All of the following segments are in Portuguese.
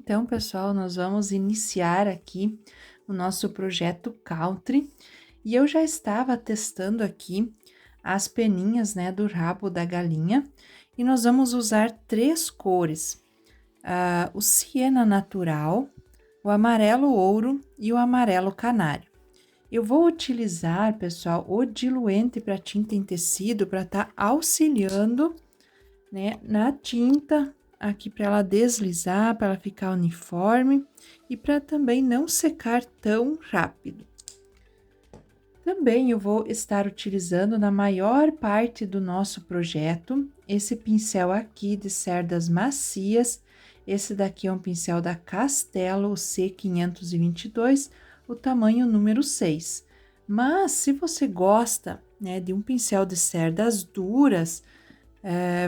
Então, pessoal, nós vamos iniciar aqui o nosso projeto Country e eu já estava testando aqui as peninhas, né, do rabo da galinha e nós vamos usar 3 cores, o siena natural, o amarelo ouro e o amarelo canário. Eu vou utilizar, pessoal, o diluente para tinta em tecido para estar auxiliando, né, na tinta aqui para ela deslizar, para ela ficar uniforme e para também não secar tão rápido. Também eu vou estar utilizando na maior parte do nosso projeto esse pincel aqui de cerdas macias. Esse daqui é um pincel da Castelo, o C522, o tamanho número 6. Mas se você gosta, né, de um pincel de cerdas duras,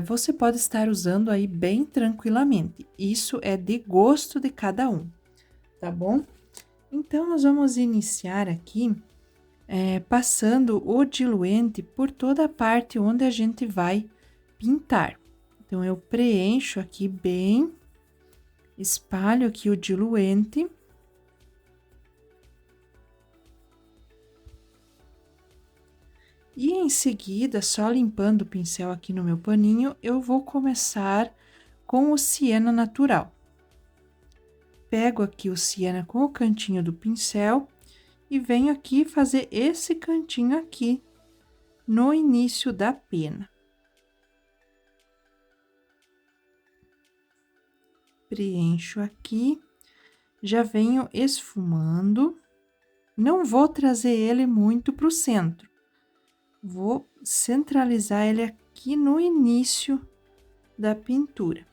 você pode estar usando aí bem tranquilamente. Isso é de gosto de cada um, tá bom? Então, nós vamos iniciar aqui passando o diluente por toda a parte onde a gente vai pintar. Então, eu preencho aqui bem, espalho aqui o diluente. E em seguida, só limpando o pincel aqui no meu paninho, eu vou começar com o siena natural. Pego aqui o siena com o cantinho do pincel e venho aqui fazer esse cantinho aqui no início da pena. Preencho aqui, já venho esfumando. Não vou trazer ele muito para o centro. Vou centralizar ele aqui no início da pintura.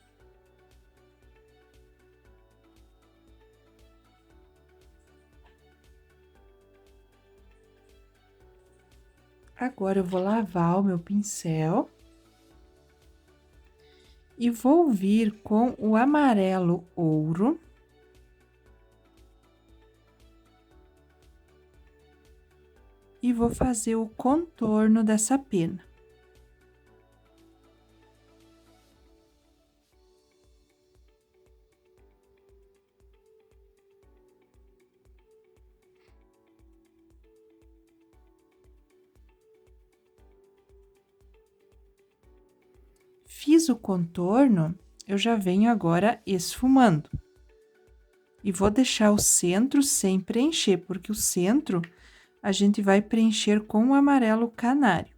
Agora eu vou lavar o meu pincel e vou vir com o amarelo ouro. E vou fazer o contorno dessa pena. Fiz o contorno, eu já venho agora esfumando. E vou deixar o centro sem preencher, porque o centro a gente vai preencher com o amarelo canário.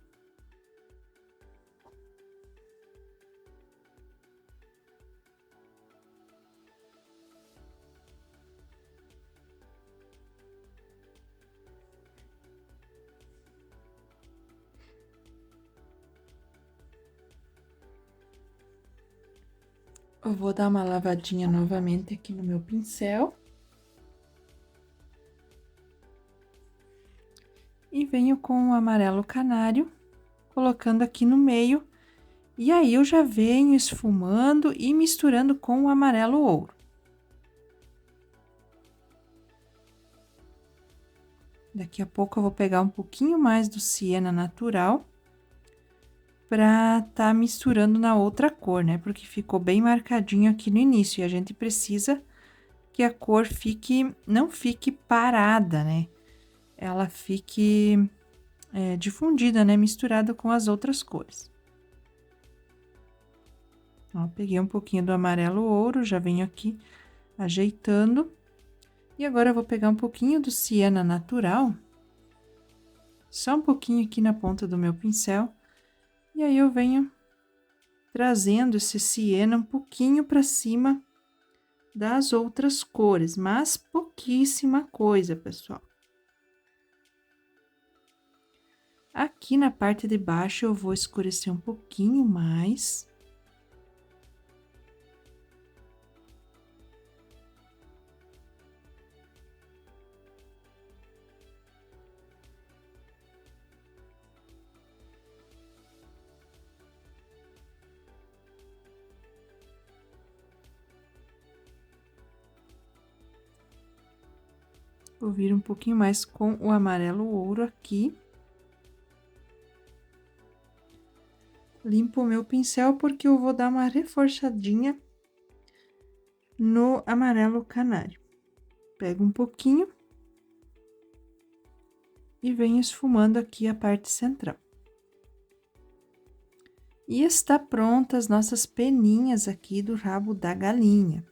Eu vou dar uma lavadinha novamente aqui no meu pincel. E venho com o amarelo canário, colocando aqui no meio. E aí, eu já venho esfumando e misturando com o amarelo ouro. Daqui a pouco eu vou pegar um pouquinho mais do siena natural para tá misturando na outra cor, né? Porque ficou bem marcadinho aqui no início e a gente precisa que a cor não fique parada, né? Ela fique difundida, né? Misturada com as outras cores. Ó, peguei um pouquinho do amarelo ouro, já venho aqui ajeitando. E agora eu vou pegar um pouquinho do siena natural, só um pouquinho aqui na ponta do meu pincel. E aí, eu venho trazendo esse siena um pouquinho para cima das outras cores, mas pouquíssima coisa, pessoal. Aqui na parte de baixo, eu vou escurecer um pouquinho mais. Vou vir um pouquinho mais com o amarelo ouro aqui. Limpo o meu pincel porque eu vou dar uma reforçadinha no amarelo canário. Pego um pouquinho e venho esfumando aqui a parte central. E está pronta as nossas peninhas aqui do rabo da galinha.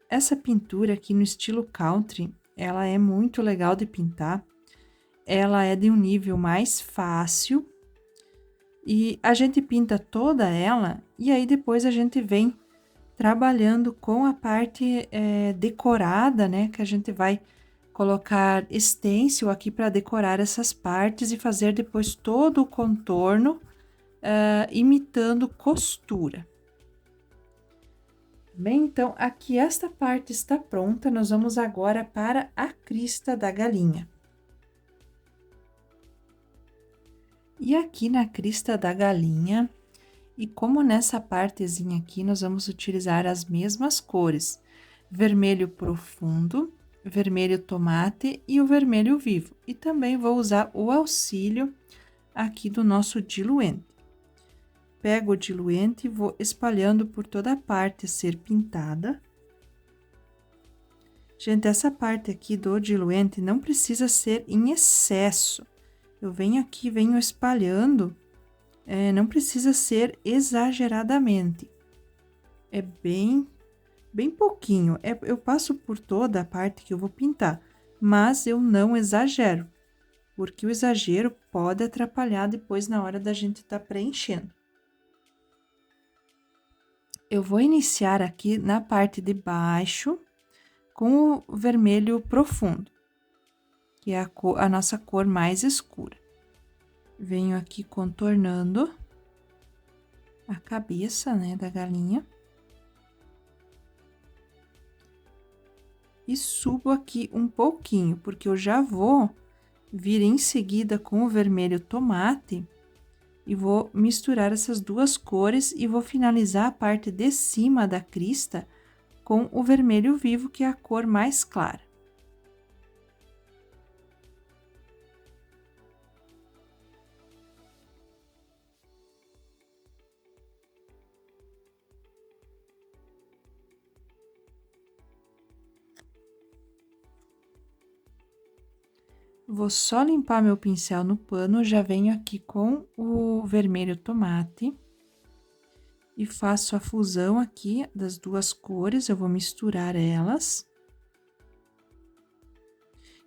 Essa pintura aqui no estilo country, ela é muito legal de pintar. Ela é de um nível mais fácil. E a gente pinta toda ela e aí depois a gente vem trabalhando com a parte decorada, né? Que a gente vai colocar stencil aqui para decorar essas partes e fazer depois todo o contorno, imitando costura. Bem, então, aqui esta parte está pronta, nós vamos agora para a crista da galinha. E aqui na crista da galinha, e como nessa partezinha aqui, nós vamos utilizar as mesmas cores, vermelho profundo, vermelho tomate e o vermelho vivo. E também vou usar o auxílio aqui do nosso diluente. Pego o diluente e vou espalhando por toda a parte a ser pintada. Gente, essa parte aqui do diluente não precisa ser em excesso. Eu venho aqui, venho espalhando, não precisa ser exageradamente. É bem pouquinho. Eu passo por toda a parte que eu vou pintar, mas eu não exagero, porque o exagero pode atrapalhar depois na hora da gente estar preenchendo. Eu vou iniciar aqui na parte de baixo com o vermelho profundo, que é a nossa cor mais escura. Venho aqui contornando a cabeça, né, da galinha. E subo aqui um pouquinho, porque eu já vou vir em seguida com o vermelho tomate e vou misturar essas duas cores e vou finalizar a parte de cima da crista com o vermelho vivo, que é a cor mais clara. Vou só limpar meu pincel no pano, já venho aqui com o vermelho tomate e faço a fusão aqui das duas cores, eu vou misturar elas.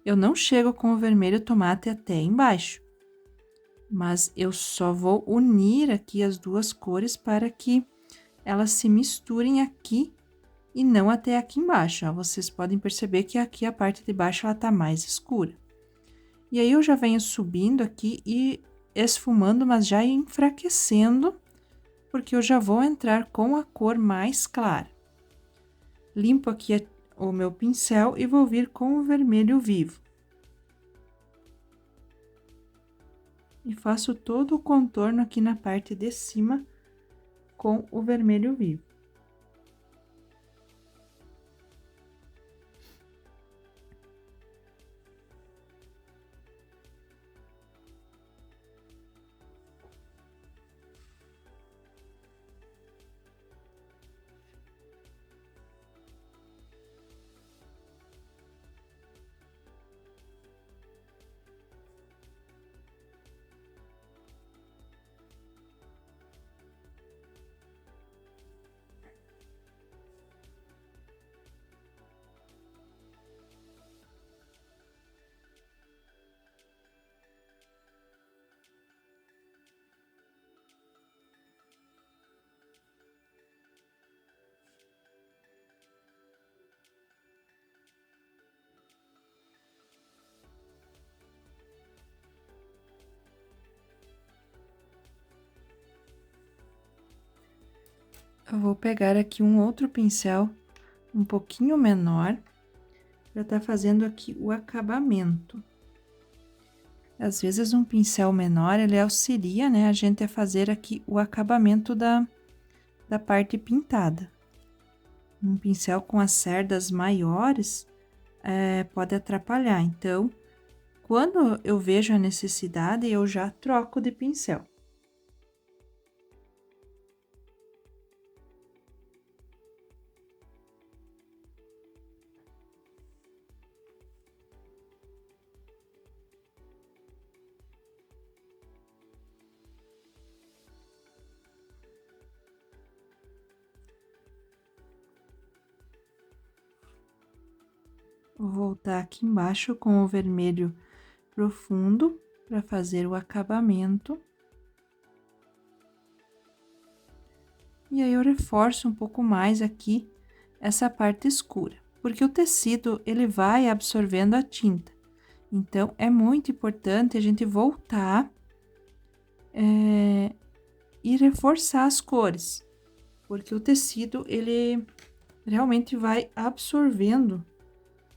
Eu não chego com o vermelho tomate até embaixo, mas eu só vou unir aqui as duas cores para que elas se misturem aqui e não até aqui embaixo, ó. Vocês podem perceber que aqui a parte de baixo ela tá mais escura. E aí, eu já venho subindo aqui e esfumando, mas já enfraquecendo, porque eu já vou entrar com a cor mais clara. Limpo aqui o meu pincel e vou vir com o vermelho vivo. E faço todo o contorno aqui na parte de cima com o vermelho vivo. Eu vou pegar aqui um outro pincel um pouquinho menor para estar fazendo aqui o acabamento. Às vezes um pincel menor, ele auxilia, né, a gente a fazer aqui o acabamento da parte pintada. Um pincel com as cerdas maiores pode atrapalhar, então, quando eu vejo a necessidade, eu já troco de pincel. Vou voltar aqui embaixo com o vermelho profundo para fazer o acabamento. E aí eu reforço um pouco mais aqui essa parte escura, porque o tecido ele vai absorvendo a tinta. Então, é muito importante a gente voltar e reforçar as cores, porque o tecido ele realmente vai absorvendo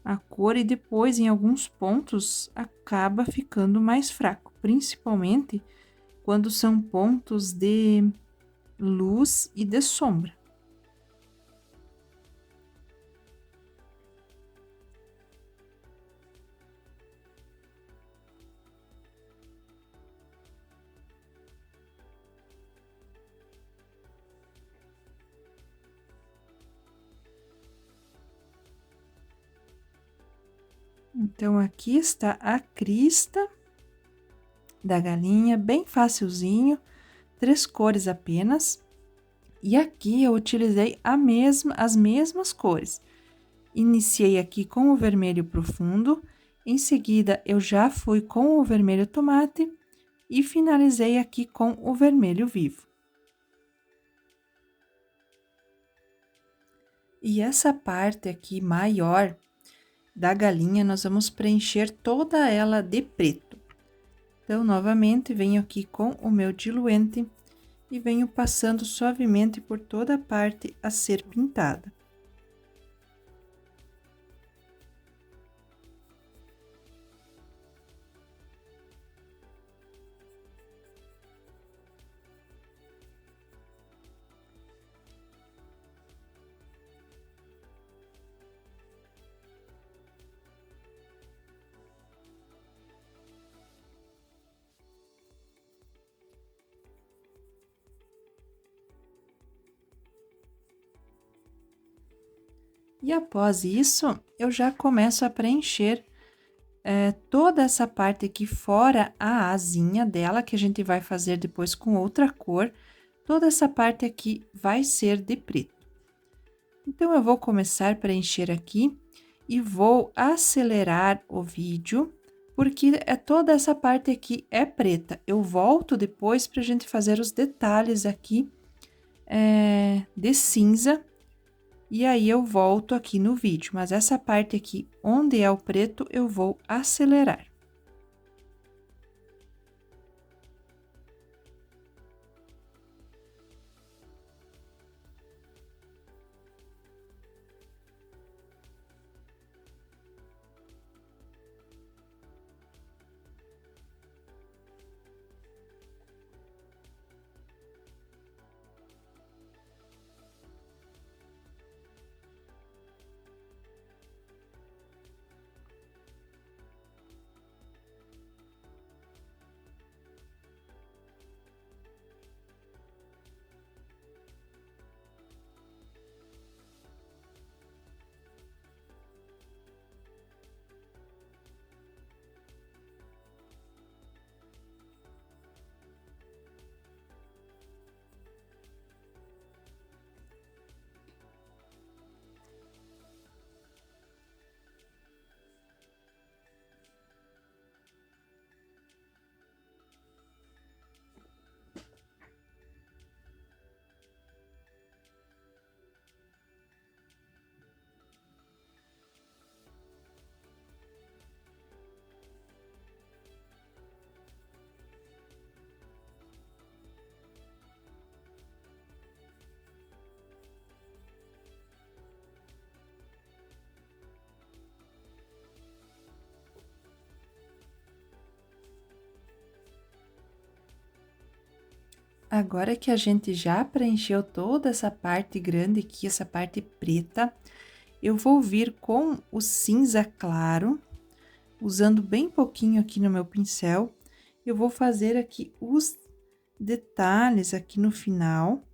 a cor e depois, em alguns pontos, acaba ficando mais fraco, principalmente quando são pontos de luz e de sombra. Então, aqui está a crista da galinha, bem facilzinho, 3 cores apenas. E aqui eu utilizei as mesmas cores. Iniciei aqui com o vermelho profundo, em seguida eu já fui com o vermelho tomate e finalizei aqui com o vermelho vivo. E essa parte aqui maior da galinha, nós vamos preencher toda ela de preto. Então, novamente, venho aqui com o meu diluente e venho passando suavemente por toda a parte a ser pintada. E após isso, eu já começo a preencher toda essa parte aqui fora a asinha dela, que a gente vai fazer depois com outra cor. Toda essa parte aqui vai ser de preto. Então, eu vou começar a preencher aqui e vou acelerar o vídeo, porque toda essa parte aqui é preta. Eu volto depois para a gente fazer os detalhes aqui de cinza. E aí, eu volto aqui no vídeo, mas essa parte aqui, onde é o preto, eu vou acelerar. Agora que a gente já preencheu toda essa parte grande aqui, essa parte preta, eu vou vir com o cinza claro, usando bem pouquinho aqui no meu pincel. Eu vou fazer aqui os detalhes aqui no final,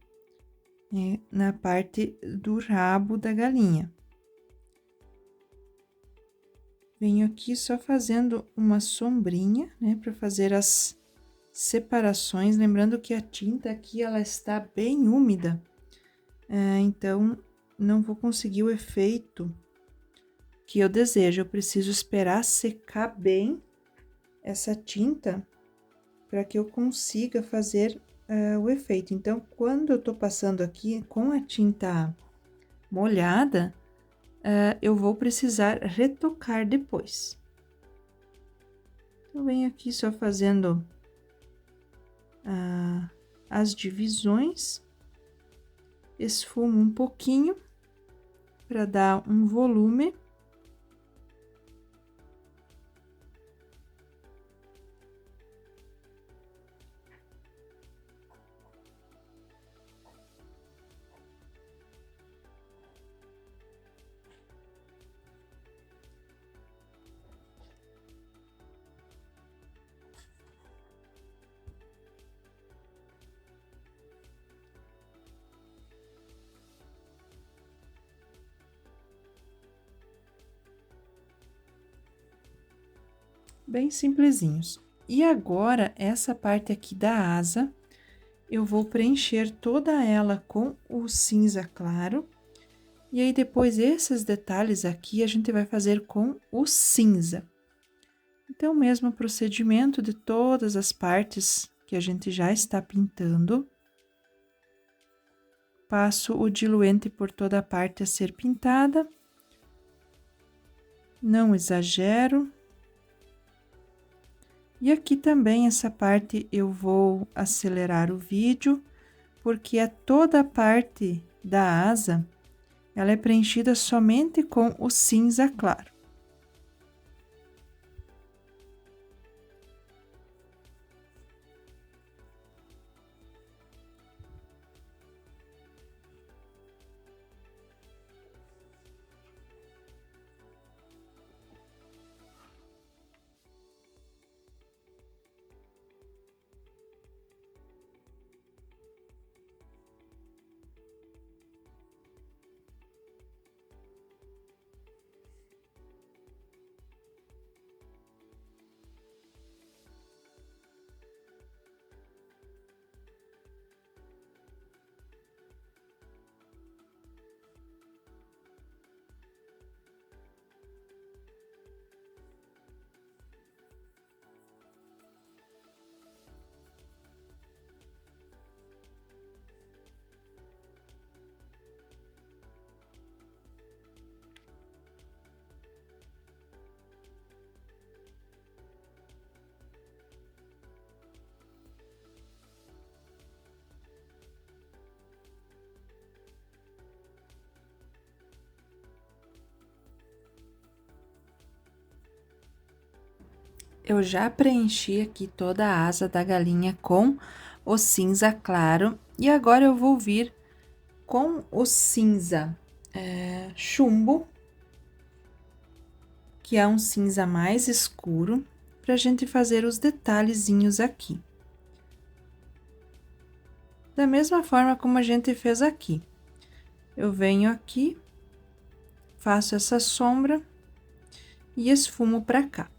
né, na parte do rabo da galinha. Venho aqui só fazendo uma sombrinha, né, para fazer as separações, lembrando que a tinta aqui ela está bem úmida, então não vou conseguir o efeito que eu desejo. Eu preciso esperar secar bem essa tinta para que eu consiga fazer o efeito. Então, quando eu tô passando aqui com a tinta molhada, eu vou precisar retocar depois. Eu venho aqui só fazendo as divisões, esfumo um pouquinho para dar um volume. Bem simplesinhos. E agora, essa parte aqui da asa, eu vou preencher toda ela com o cinza claro. E aí, depois, esses detalhes aqui, a gente vai fazer com o cinza. Então, o mesmo procedimento de todas as partes que a gente já está pintando. Passo o diluente por toda a parte a ser pintada. Não exagero. E aqui também, essa parte, eu vou acelerar o vídeo, porque é toda a parte da asa, ela é preenchida somente com o cinza claro. Eu já preenchi aqui toda a asa da galinha com o cinza claro. E agora eu vou vir com o cinza chumbo, que é um cinza mais escuro, pra gente fazer os detalhezinhos aqui. Da mesma forma como a gente fez aqui. Eu venho aqui, faço essa sombra e esfumo pra cá.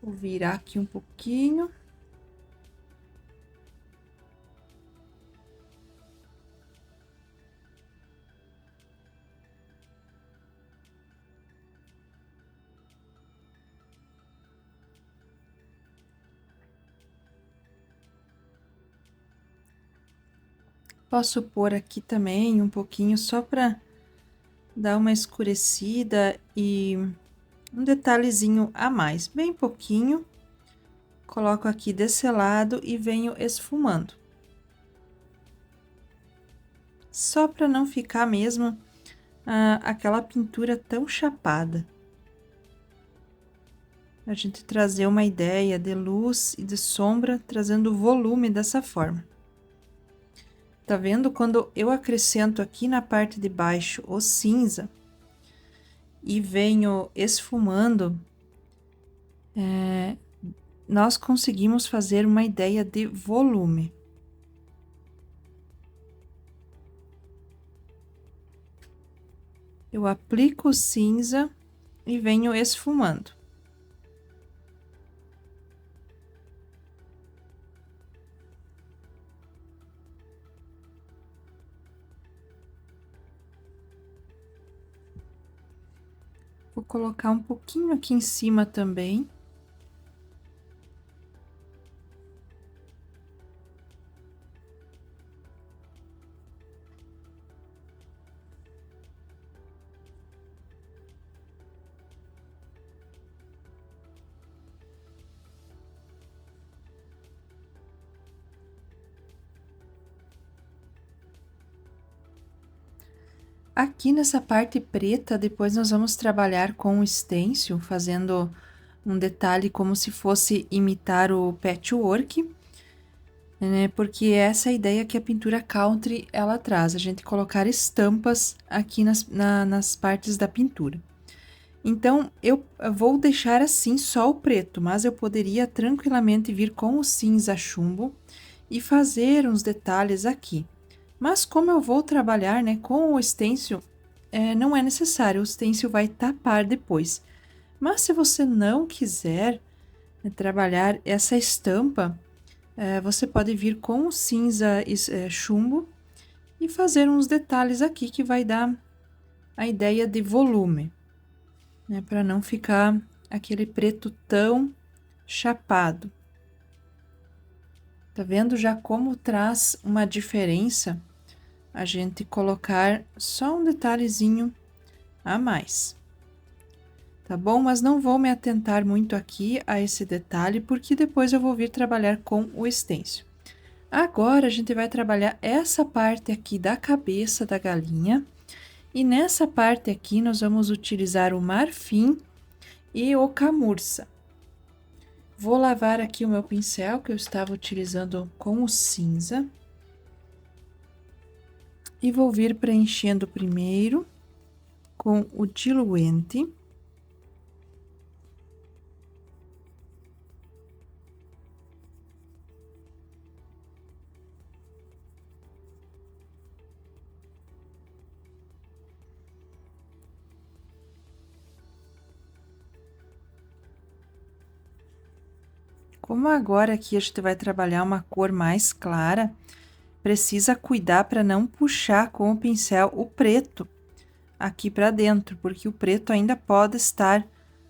Vou virar aqui um pouquinho. Posso pôr aqui também um pouquinho só para dar uma escurecida e um detalhezinho a mais, bem pouquinho. Coloco aqui desse lado e venho esfumando. Só para não ficar mesmo aquela pintura tão chapada. A gente trazer uma ideia de luz e de sombra, trazendo volume dessa forma. Tá vendo? Quando eu acrescento aqui na parte de baixo o cinza e venho esfumando, nós conseguimos fazer uma ideia de volume. Eu aplico o cinza e venho esfumando. colocar um pouquinho aqui em cima também. Aqui nessa parte preta, depois nós vamos trabalhar com o stencil, fazendo um detalhe como se fosse imitar o patchwork, né? Porque essa é a ideia que a pintura country ela traz, a gente colocar estampas aqui nas partes da pintura. Então, eu vou deixar assim só o preto, mas eu poderia tranquilamente vir com o cinza chumbo e fazer uns detalhes aqui. Mas como eu vou trabalhar, né, com o stencil, não é necessário, o stencil vai tapar depois. Mas se você não quiser, né, trabalhar essa estampa, você pode vir com o cinza chumbo e fazer uns detalhes aqui que vai dar a ideia de volume, né, para não ficar aquele preto tão chapado. Tá vendo já como traz uma diferença a gente colocar só um detalhezinho a mais, tá bom? Mas não vou me atentar muito aqui a esse detalhe, porque depois eu vou vir trabalhar com o stencil. Agora, a gente vai trabalhar essa parte aqui da cabeça da galinha, e nessa parte aqui nós vamos utilizar o marfim e o camurça. Vou lavar aqui o meu pincel, que eu estava utilizando com o cinza. E vou vir preenchendo primeiro com o diluente. Como agora aqui a gente vai trabalhar uma cor mais clara, precisa cuidar para não puxar com o pincel o preto aqui para dentro, porque o preto ainda pode estar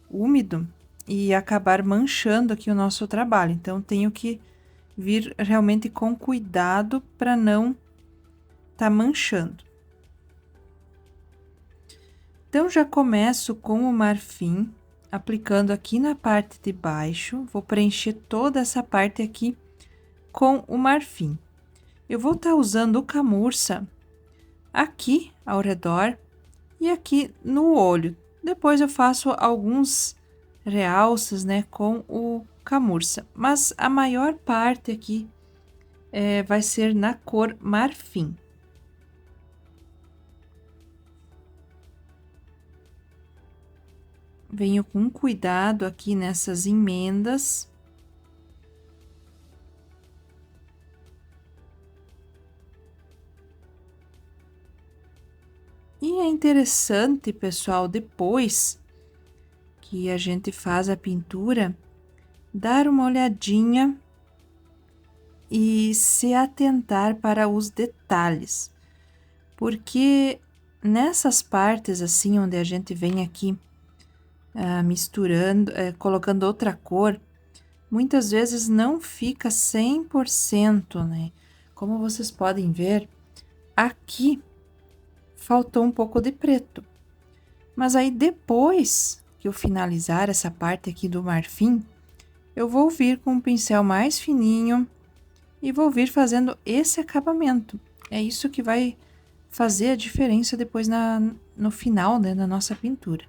úmido e acabar manchando aqui o nosso trabalho. Então, tenho que vir realmente com cuidado para não tá manchando. Então, já começo com o marfim, aplicando aqui na parte de baixo, vou preencher toda essa parte aqui com o marfim. Eu vou estar usando o camurça aqui ao redor e aqui no olho. Depois eu faço alguns realças, né, com o camurça, mas a maior parte aqui vai ser na cor marfim. Venho com cuidado aqui nessas emendas. E é interessante, pessoal, depois que a gente faz a pintura, dar uma olhadinha e se atentar para os detalhes, porque nessas partes assim, onde a gente vem aqui misturando, colocando outra cor, muitas vezes não fica 100%, né? Como vocês podem ver, aqui faltou um pouco de preto. Mas aí depois que eu finalizar essa parte aqui do marfim, eu vou vir com um pincel mais fininho e vou vir fazendo esse acabamento. É isso que vai fazer a diferença depois no final, né, da nossa pintura.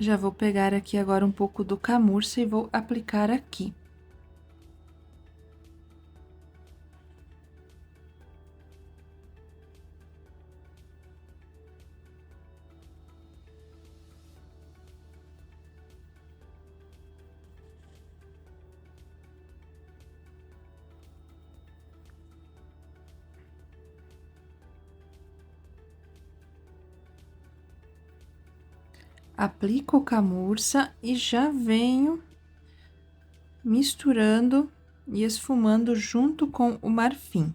Já vou pegar aqui agora um pouco do camurça e vou aplicar aqui. Aplico o camurça e já venho misturando e esfumando junto com o marfim.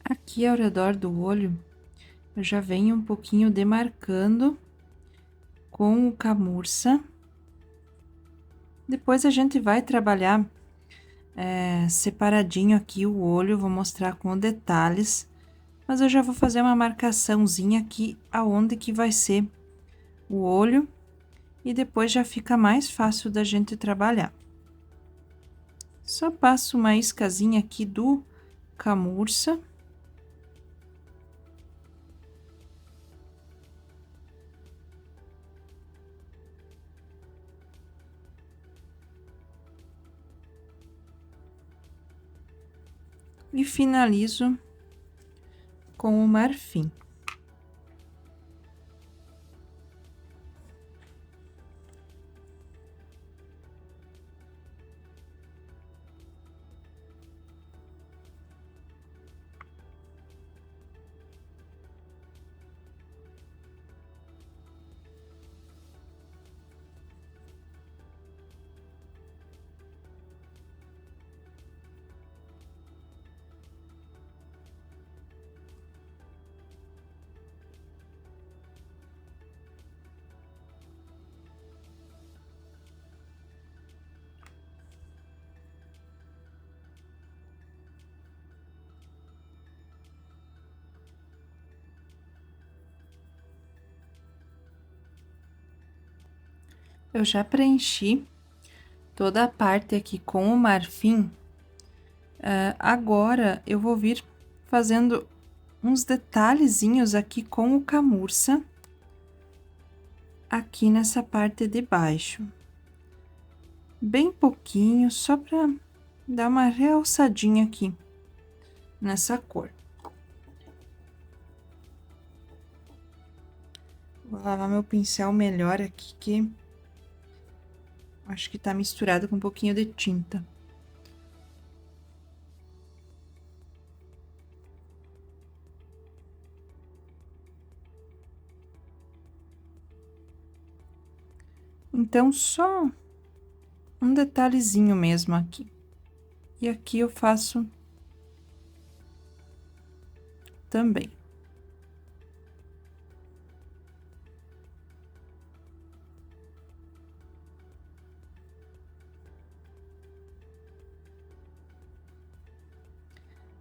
Aqui ao redor do olho, eu já venho um pouquinho demarcando com o camurça. Depois a gente vai trabalhar separadinho aqui o olho, vou mostrar com detalhes, mas eu já vou fazer uma marcaçãozinha aqui aonde que vai ser o olho e depois já fica mais fácil da gente trabalhar. Só passo uma iscazinha aqui do camurça. E finalizo com o marfim. Eu já preenchi toda a parte aqui com o marfim. Agora, eu vou vir fazendo uns detalhezinhos aqui com o camurça. Aqui nessa parte de baixo. Bem pouquinho, só pra dar uma realçadinha aqui nessa cor. Vou lavar meu pincel melhor aqui, que acho que tá misturado com um pouquinho de tinta. Então, só um detalhezinho mesmo aqui. E aqui eu faço também.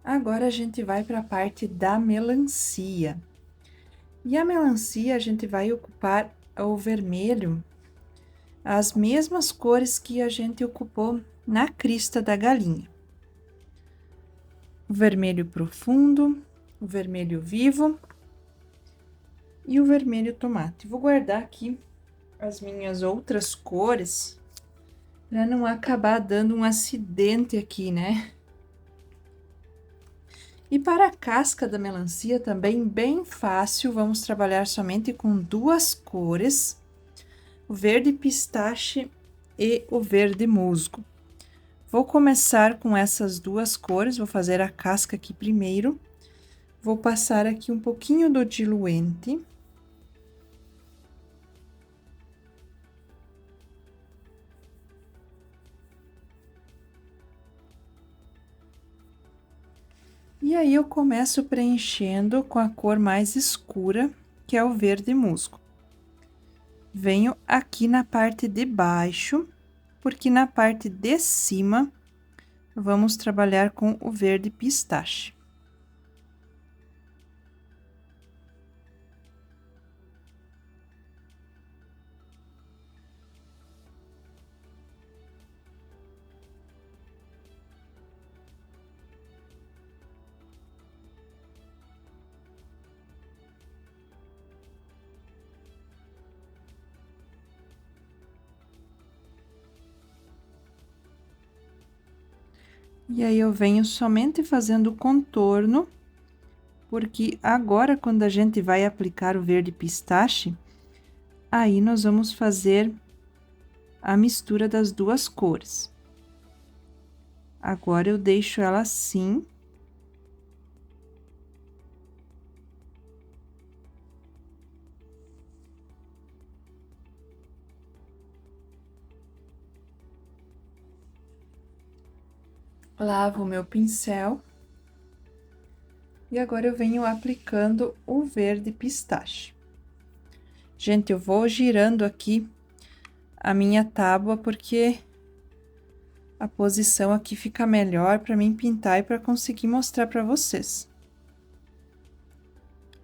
Agora, a gente vai para a parte da melancia. E a melancia, a gente vai ocupar o vermelho, as mesmas cores que a gente ocupou na crista da galinha. O vermelho profundo, o vermelho vivo e o vermelho tomate. Vou guardar aqui as minhas outras cores para não acabar dando um acidente aqui, né? E para a casca da melancia também bem fácil, vamos trabalhar somente com duas cores, o verde pistache e o verde musgo. Vou começar com essas duas cores, vou fazer a casca aqui primeiro. Vou passar aqui um pouquinho do diluente. E aí, eu começo preenchendo com a cor mais escura, que é o verde musgo. Venho aqui na parte de baixo, porque na parte de cima, vamos trabalhar com o verde pistache. E aí, eu venho somente fazendo o contorno, porque agora, quando a gente vai aplicar o verde pistache, aí nós vamos fazer a mistura das duas cores. Agora, eu deixo ela assim. Lavo o meu pincel. E agora, eu venho aplicando o verde pistache. Gente, eu vou girando aqui a minha tábua, porque a posição aqui fica melhor para mim pintar e para conseguir mostrar para vocês.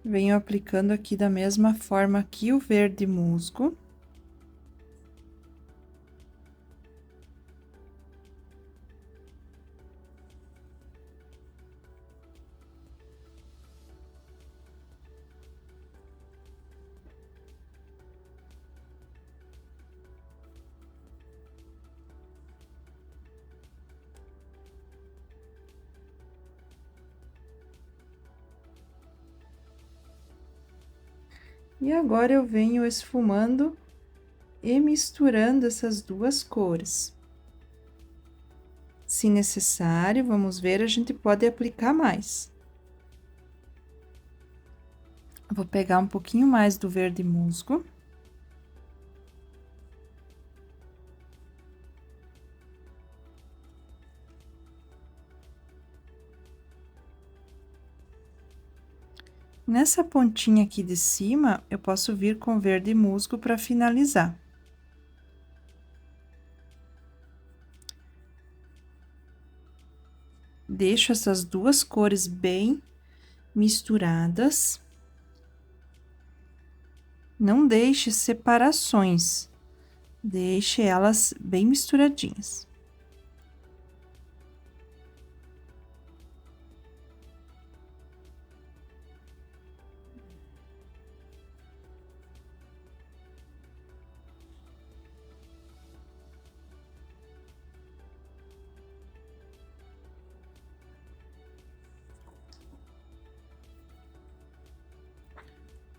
Venho aplicando aqui da mesma forma aqui o verde musgo. E agora, eu venho esfumando e misturando essas duas cores. Se necessário, vamos ver, a gente pode aplicar mais. Vou pegar um pouquinho mais do verde musgo. Nessa pontinha aqui de cima, eu posso vir com verde musgo para finalizar. Deixo essas duas cores bem misturadas. Não deixe separações, deixe elas bem misturadinhas.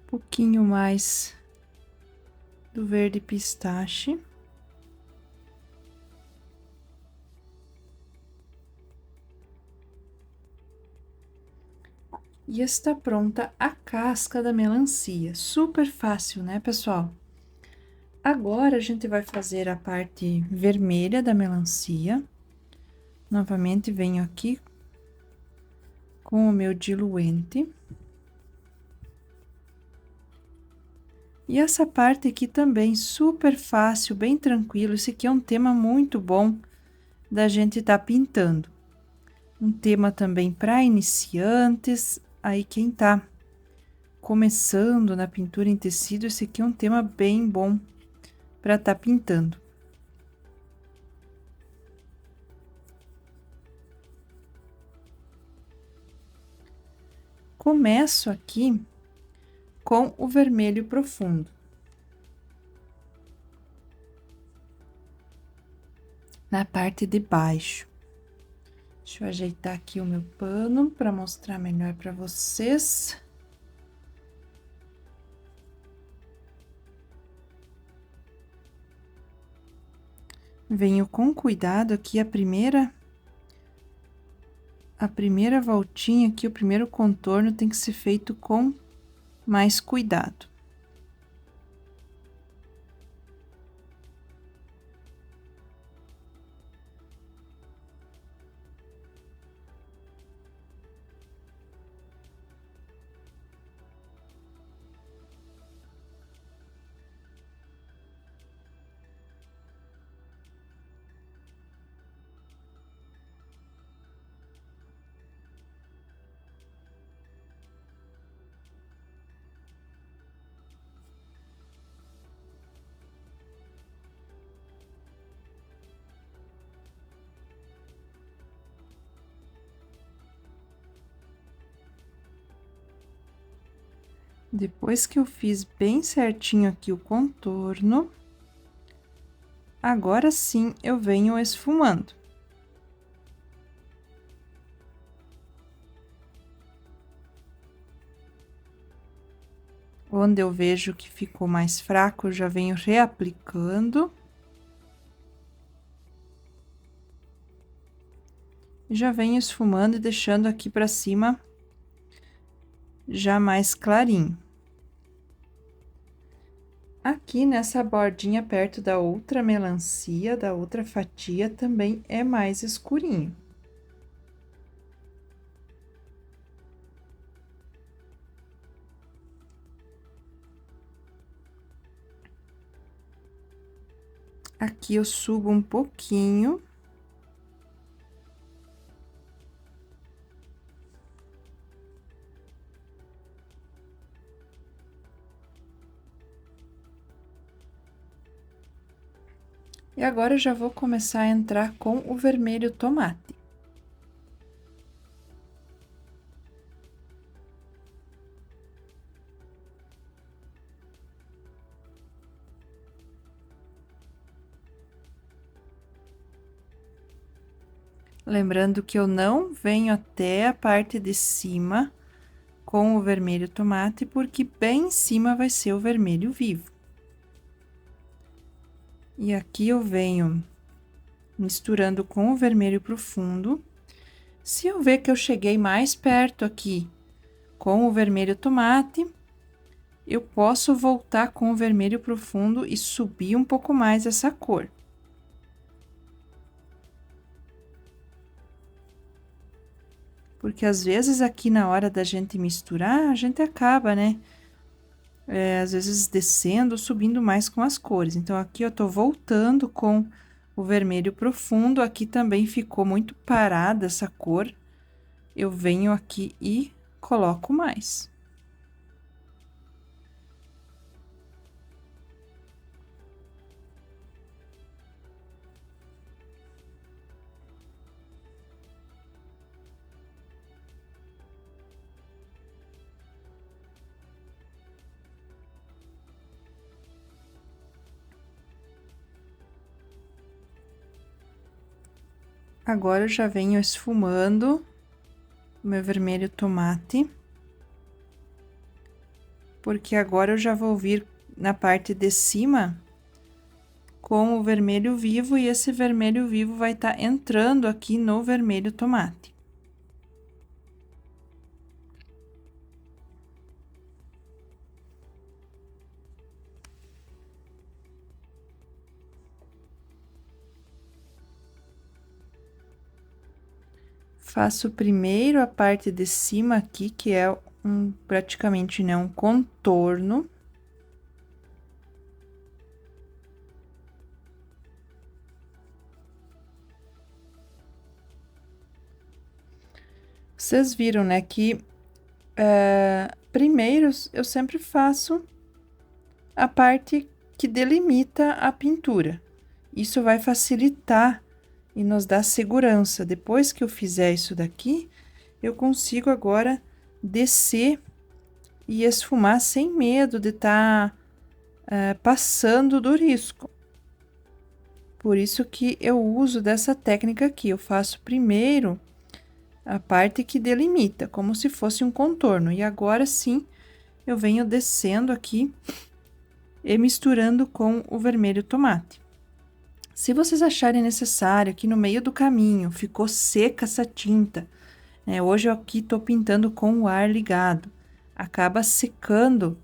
Pouquinho mais do verde pistache. E está pronta a casca da melancia. Super fácil, né, pessoal? Agora, a gente vai fazer a parte vermelha da melancia. Novamente, venho aqui com o meu diluente. E essa parte aqui também, super fácil, bem tranquilo. Esse aqui é um tema muito bom da gente tá pintando. Um tema também para iniciantes. Aí, quem tá começando na pintura em tecido, esse aqui é um tema bem bom para tá pintando. Começo aqui com o vermelho profundo. Na parte de baixo. Deixa eu ajeitar aqui o meu pano para mostrar melhor para vocês. Venho com cuidado aqui a primeira voltinha aqui, o primeiro contorno tem que ser feito com mais cuidado. Depois que eu fiz bem certinho aqui o contorno, agora sim eu venho esfumando. Onde eu vejo que ficou mais fraco, eu já venho reaplicando. E já venho esfumando e deixando aqui pra cima já mais clarinho. Aqui nessa bordinha perto da outra melancia, da outra fatia, também é mais escurinho. Aqui eu subo um pouquinho. E agora eu já vou começar a entrar com o vermelho tomate. Lembrando que eu não venho até a parte de cima com o vermelho tomate, porque bem em cima vai ser o vermelho vivo. E aqui eu venho misturando com o vermelho profundo. Se eu ver que eu cheguei mais perto aqui com o vermelho tomate, eu posso voltar com o vermelho profundo e subir um pouco mais essa cor. Porque às vezes aqui na hora da gente misturar, a gente acaba, né? Às vezes descendo, subindo mais com as cores. Então, aqui eu tô voltando com o vermelho profundo, aqui também ficou muito parada essa cor. Eu venho aqui e coloco mais. Agora eu já venho esfumando o meu vermelho tomate. Porque agora eu já vou vir na parte de cima com o vermelho vivo e esse vermelho vivo vai estar entrando aqui no vermelho tomate. Faço primeiro a parte de cima aqui, que é praticamente, né, um contorno. Vocês viram, né, que primeiro eu sempre faço a parte que delimita a pintura. Isso vai facilitar e nos dá segurança. Depois que eu fizer isso daqui, eu consigo agora descer e esfumar sem medo de estar passando do risco. Por isso que eu uso dessa técnica aqui. Eu faço primeiro a parte que delimita, como se fosse um contorno. E agora sim, eu venho descendo aqui e misturando com o vermelho tomate. Se vocês acharem necessário que no meio do caminho ficou seca essa tinta, né? Hoje eu aqui tô pintando com o ar ligado, acaba secando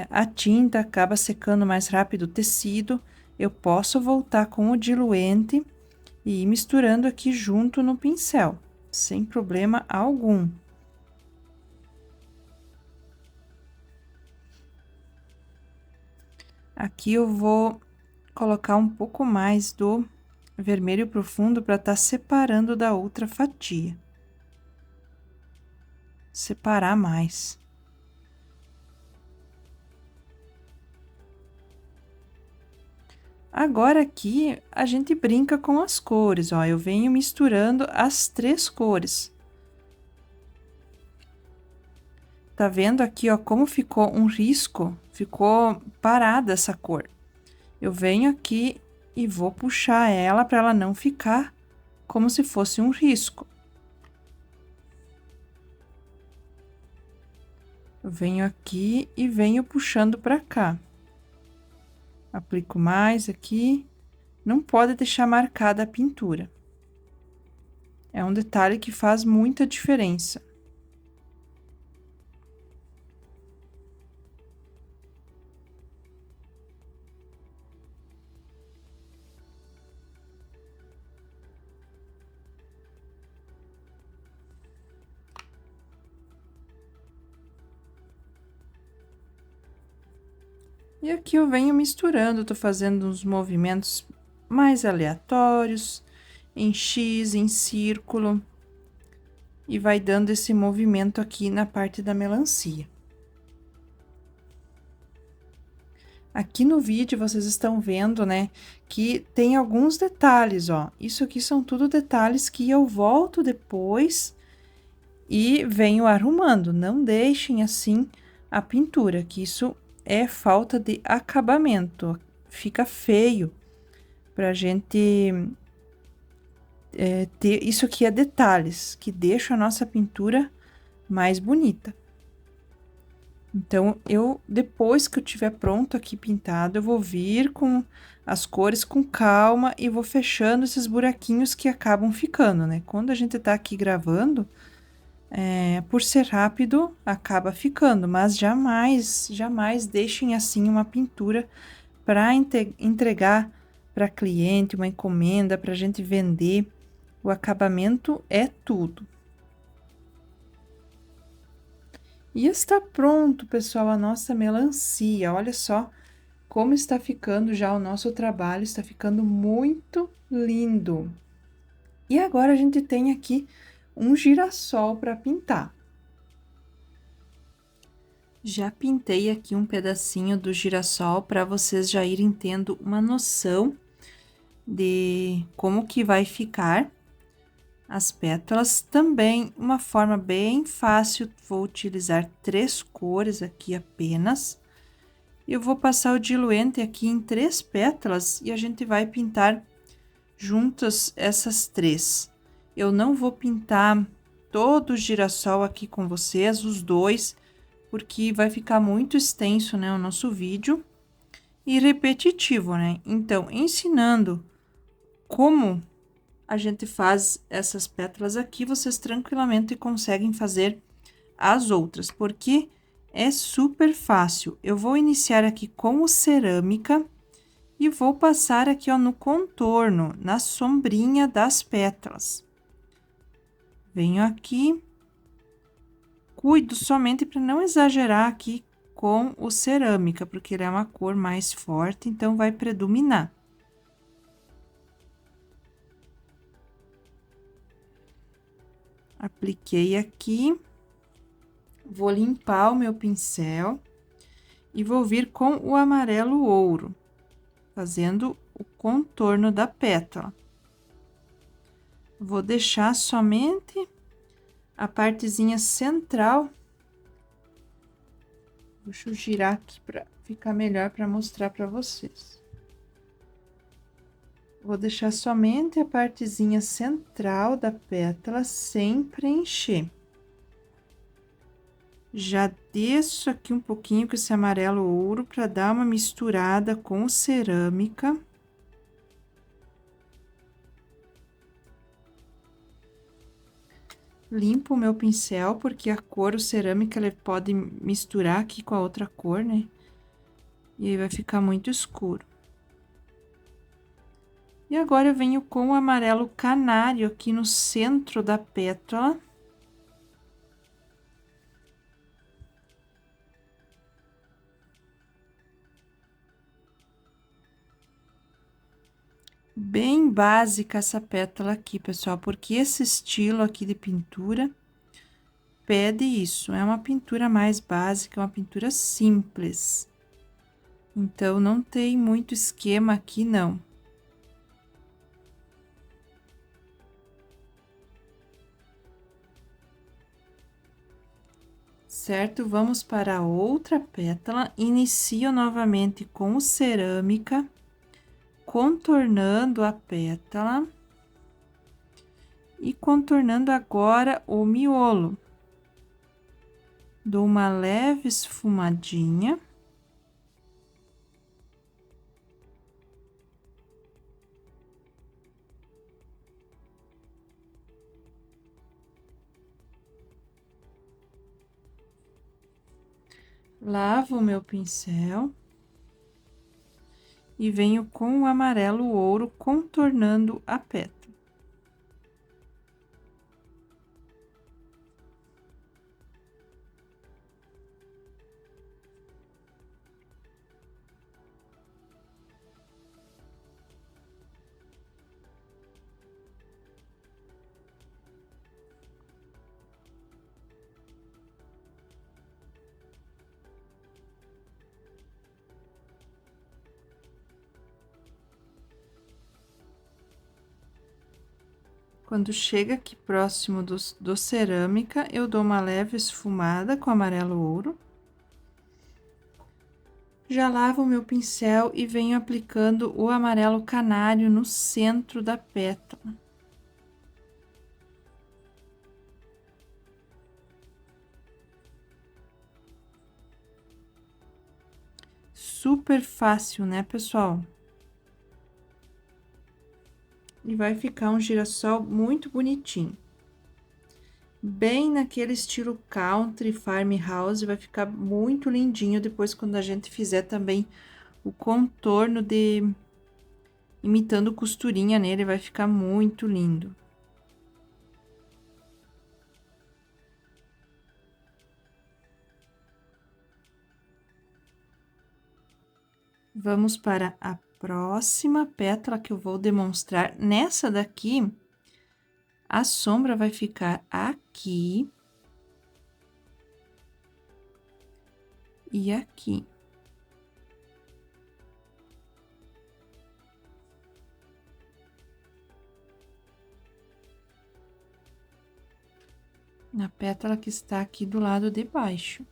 a tinta, acaba secando mais rápido o tecido. Eu posso voltar com o diluente e ir misturando aqui junto no pincel, sem problema algum. Aqui eu vou colocar um pouco mais do vermelho profundo para estar separando da outra fatia. Separar mais. Agora aqui a gente brinca com as cores, ó. Eu venho misturando as 3 cores. Tá vendo aqui, ó, como ficou um risco? Ficou parada essa cor. Eu venho aqui e vou puxar ela para ela não ficar como se fosse um risco. Eu venho aqui e venho puxando para cá. Aplico mais aqui. Não pode deixar marcada a pintura. É um detalhe que faz muita diferença. E aqui eu venho misturando, tô fazendo uns movimentos mais aleatórios, em X, em círculo, e vai dando esse movimento aqui na parte da melancia. Aqui no vídeo vocês estão vendo, né, que tem alguns detalhes, ó. Isso aqui são tudo detalhes que eu volto depois e venho arrumando. Não deixem assim a pintura, que isso é falta de acabamento, fica feio pra gente ter. Isso aqui é detalhes que deixam a nossa pintura mais bonita. Então, depois que eu tiver pronto aqui pintado, eu vou vir com as cores com calma e vou fechando esses buraquinhos que acabam ficando, né? Quando a gente tá aqui gravando, por ser rápido, acaba ficando, mas jamais deixem assim uma pintura para entregar para cliente, uma encomenda, para a gente vender. O acabamento é tudo. E está pronto, pessoal, a nossa melancia. Olha só como está ficando já o nosso trabalho, está ficando muito lindo. E agora a gente tem aqui um girassol para pintar. Já pintei aqui um pedacinho do girassol para vocês já irem tendo uma noção de como que vai ficar as pétalas. Também uma forma bem fácil, vou utilizar 3 cores aqui apenas. Eu vou passar o diluente aqui em 3 pétalas e a gente vai pintar juntas essas 3. Eu não vou pintar todo o girassol aqui com vocês, os 2, porque vai ficar muito extenso, né, o nosso vídeo e repetitivo, né? Então, ensinando como a gente faz essas pétalas aqui, vocês tranquilamente conseguem fazer as outras, porque é super fácil. Eu vou iniciar aqui com o cerâmica e vou passar aqui, ó, no contorno, na sombrinha das pétalas. Venho aqui, cuido somente para não exagerar aqui com o cerâmica, porque ele é uma cor mais forte, então vai predominar. Apliquei aqui, vou limpar o meu pincel e vou vir com o amarelo ouro, fazendo o contorno da pétala. Vou deixar somente a partezinha central. Deixa eu girar aqui para ficar melhor para mostrar para vocês. Vou deixar somente a partezinha central da pétala sem preencher. Já desço aqui um pouquinho com esse amarelo ouro para dar uma misturada com cerâmica. limpo o meu pincel, porque a cor, o cerâmica, ele pode misturar aqui com a outra cor, né? E aí vai ficar muito escuro. E agora eu venho com o amarelo canário aqui no centro da pétala. Bem básica essa pétala aqui, pessoal, porque esse estilo aqui de pintura pede isso. É uma pintura mais básica, uma pintura simples. Então, não tem muito esquema aqui, não. Certo? Vamos para outra pétala. Inicio novamente com o cerâmica, contornando a pétala. E contornando agora o miolo. Dou uma leve esfumadinha. Lavo o meu pincel. E venho com o amarelo ouro contornando a pétala. Quando chega aqui próximo do cerâmica, eu dou uma leve esfumada com amarelo ouro. Já lavo o meu pincel e venho aplicando o amarelo canário no centro da pétala. Super fácil, né, pessoal? E vai ficar um girassol muito bonitinho. Bem naquele estilo country, farmhouse, vai ficar muito lindinho depois quando a gente fizer também o contorno de imitando costurinha nele, vai ficar muito lindo. Vamos para a próxima pétala que eu vou demonstrar. Nessa daqui, a sombra vai ficar aqui e aqui. Na pétala que está aqui do lado de baixo.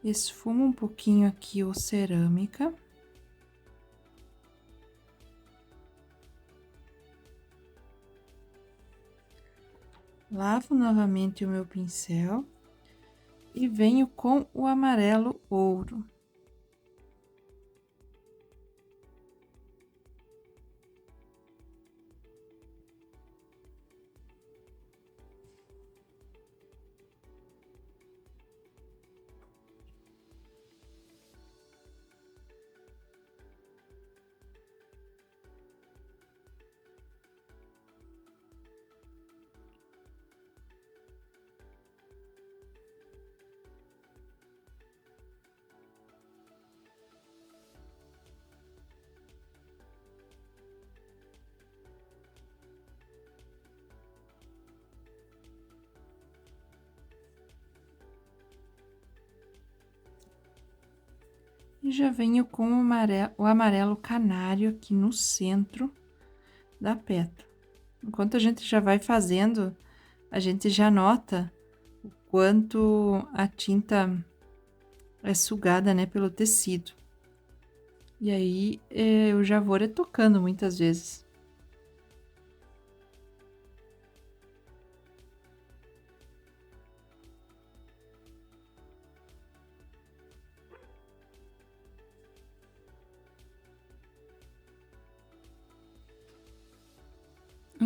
Esfumo um pouquinho aqui o cerâmica. Lavo novamente o meu pincel e venho com o amarelo ouro. E já venho com o amarelo canário aqui no centro da pétala. Enquanto a gente já vai fazendo, a gente já nota o quanto a tinta é sugada, né, pelo tecido. E aí, eu já vou retocando muitas vezes.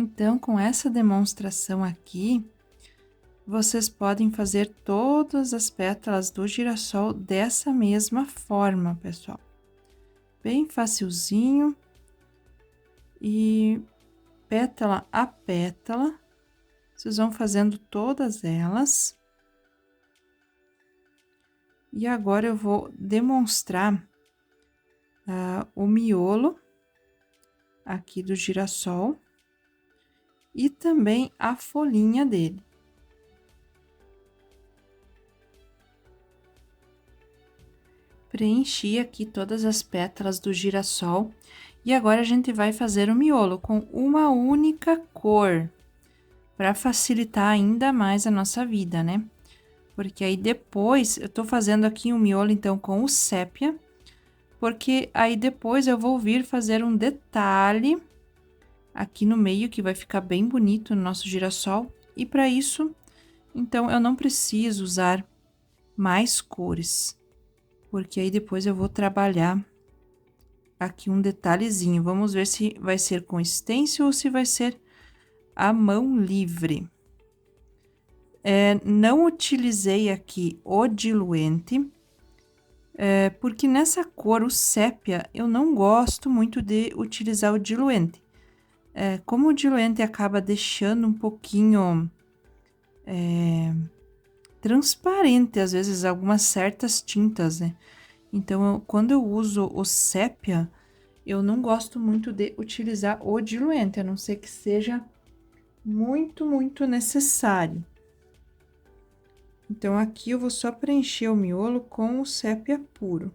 Então, com essa demonstração aqui, vocês podem fazer todas as pétalas do girassol dessa mesma forma, pessoal. Bem facilzinho. E pétala a pétala, vocês vão fazendo todas elas. E agora eu vou demonstrar o miolo aqui do girassol e também a folhinha dele. Preenchi aqui todas as pétalas do girassol e agora a gente vai fazer o miolo com uma única cor, para facilitar ainda mais a nossa vida, né? Porque aí depois, eu tô fazendo aqui um miolo então com o sépia, porque aí depois eu vou vir fazer um detalhe aqui no meio, que vai ficar bem bonito no nosso girassol. E para isso, então, eu não preciso usar mais cores, porque aí depois eu vou trabalhar aqui um detalhezinho. Vamos ver se vai ser com stencil ou se vai ser a mão livre. Não utilizei aqui o diluente, porque nessa cor, o sépia, eu não gosto muito de utilizar o diluente. Como o diluente acaba deixando um pouquinho transparente, às vezes, algumas certas tintas, né? Então, quando eu uso o sépia, eu não gosto muito de utilizar o diluente, a não ser que seja muito, muito necessário. Então, aqui eu vou só preencher o miolo com o sépia puro.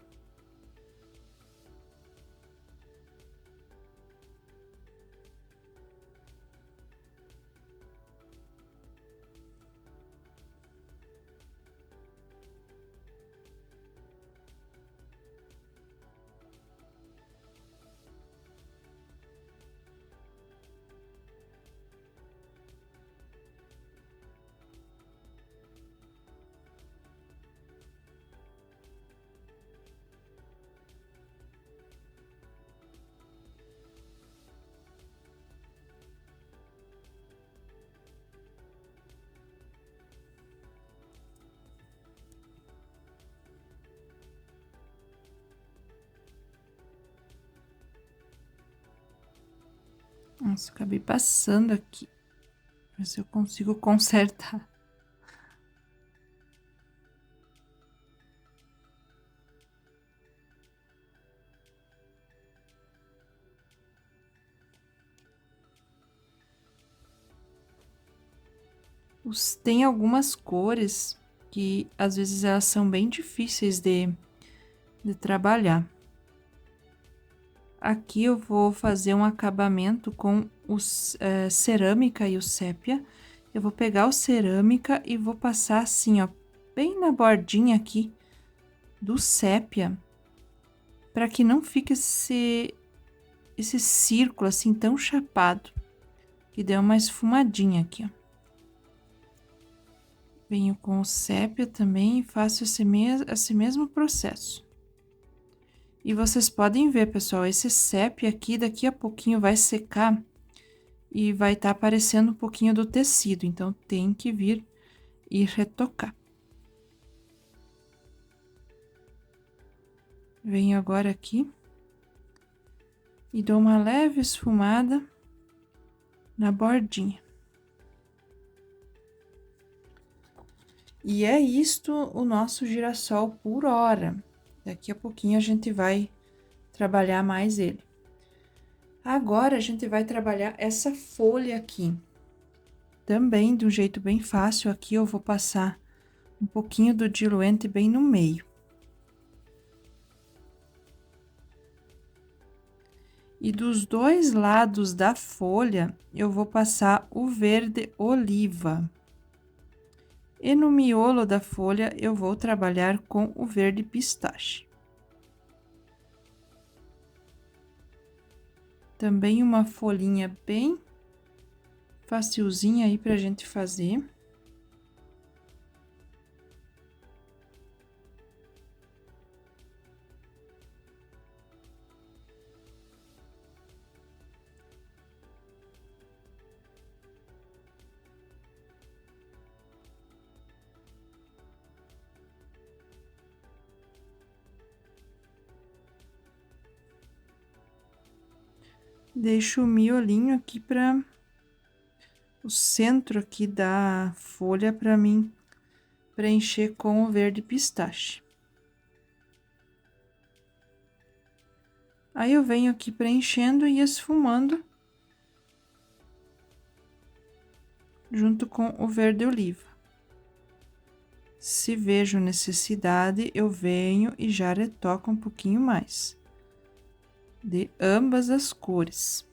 Nossa, acabei passando aqui. Ver se eu consigo consertar. Tem algumas cores que às vezes elas são bem difíceis de trabalhar. Aqui eu vou fazer um acabamento com os cerâmica e o sépia. Eu vou pegar o cerâmica e vou passar assim, ó, bem na bordinha aqui do sépia, para que não fique esse círculo assim tão chapado, que dê uma esfumadinha aqui, ó. Venho com o sépia também e faço esse mesmo processo. E vocês podem ver, pessoal, esse sépia aqui daqui a pouquinho vai secar e vai estar aparecendo um pouquinho do tecido, então tem que vir e retocar. Venho agora aqui e dou uma leve esfumada na bordinha. E é isto o nosso girassol por hora. Daqui a pouquinho a gente vai trabalhar mais ele. Agora a gente vai trabalhar essa folha aqui. Também de um jeito bem fácil, aqui eu vou passar um pouquinho do diluente bem no meio. E dos dois lados da folha, eu vou passar o verde oliva. E no miolo da folha, eu vou trabalhar com o verde pistache. Também uma folhinha bem facilzinha aí pra gente fazer. Deixo o miolinho aqui para o centro aqui da folha para mim preencher com o verde pistache. Aí eu venho aqui preenchendo e esfumando junto com o verde oliva. Se vejo necessidade, eu venho e já retoco um pouquinho mais de ambas as cores.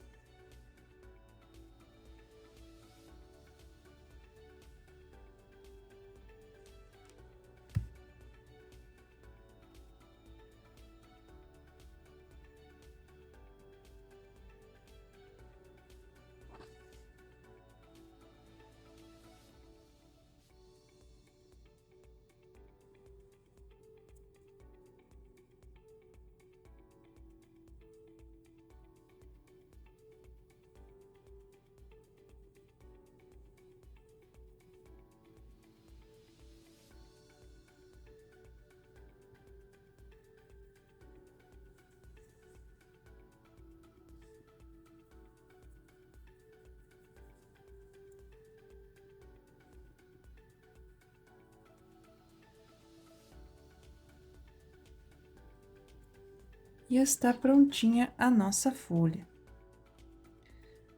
E está prontinha a nossa folha.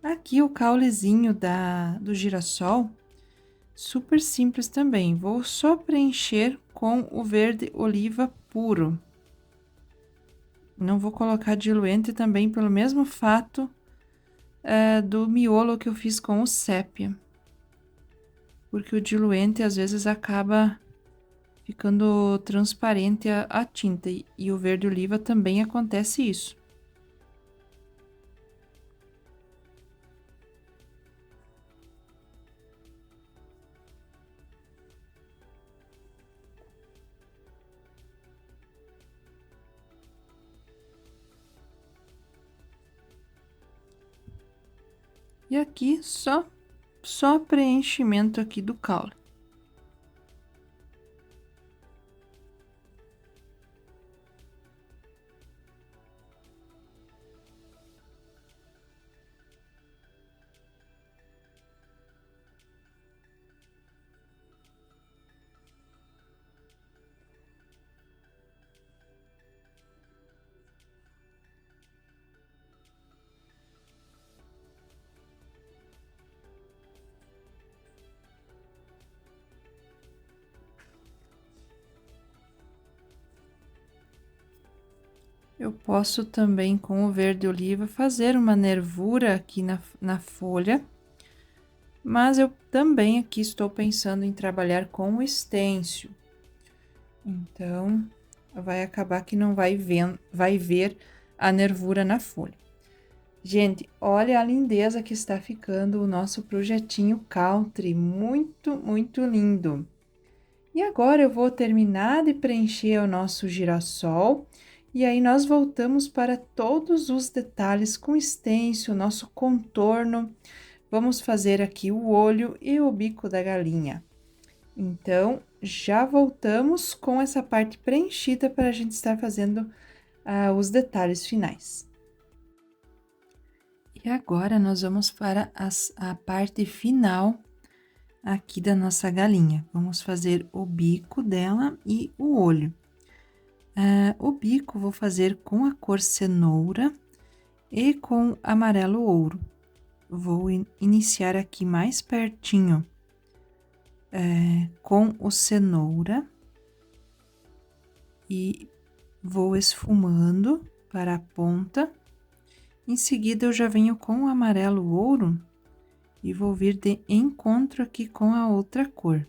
Aqui o caulezinho do girassol, super simples também. Vou só preencher com o verde oliva puro. Não vou colocar diluente também pelo mesmo fato do miolo que eu fiz com o sépia. Porque o diluente às vezes acaba ficando transparente a tinta, e o verde oliva também acontece isso. E aqui só preenchimento aqui do caule. Eu posso também, com o verde oliva, fazer uma nervura aqui na folha, mas eu também aqui estou pensando em trabalhar com o stencil. Então, vai acabar que não vai ver a nervura na folha. Gente, olha a lindeza que está ficando o nosso projetinho country, muito, muito lindo. E agora eu vou terminar de preencher o nosso girassol, e aí nós voltamos para todos os detalhes com stencil, nosso contorno. Vamos fazer aqui o olho e o bico da galinha. Então, já voltamos com essa parte preenchida para a gente estar fazendo os detalhes finais. E agora, nós vamos para a parte final aqui da nossa galinha. Vamos fazer o bico dela e o olho. O bico vou fazer com a cor cenoura e com amarelo ouro. Vou iniciar aqui mais pertinho com o cenoura e vou esfumando para a ponta. Em seguida, eu já venho com o amarelo ouro e vou vir de encontro aqui com a outra cor.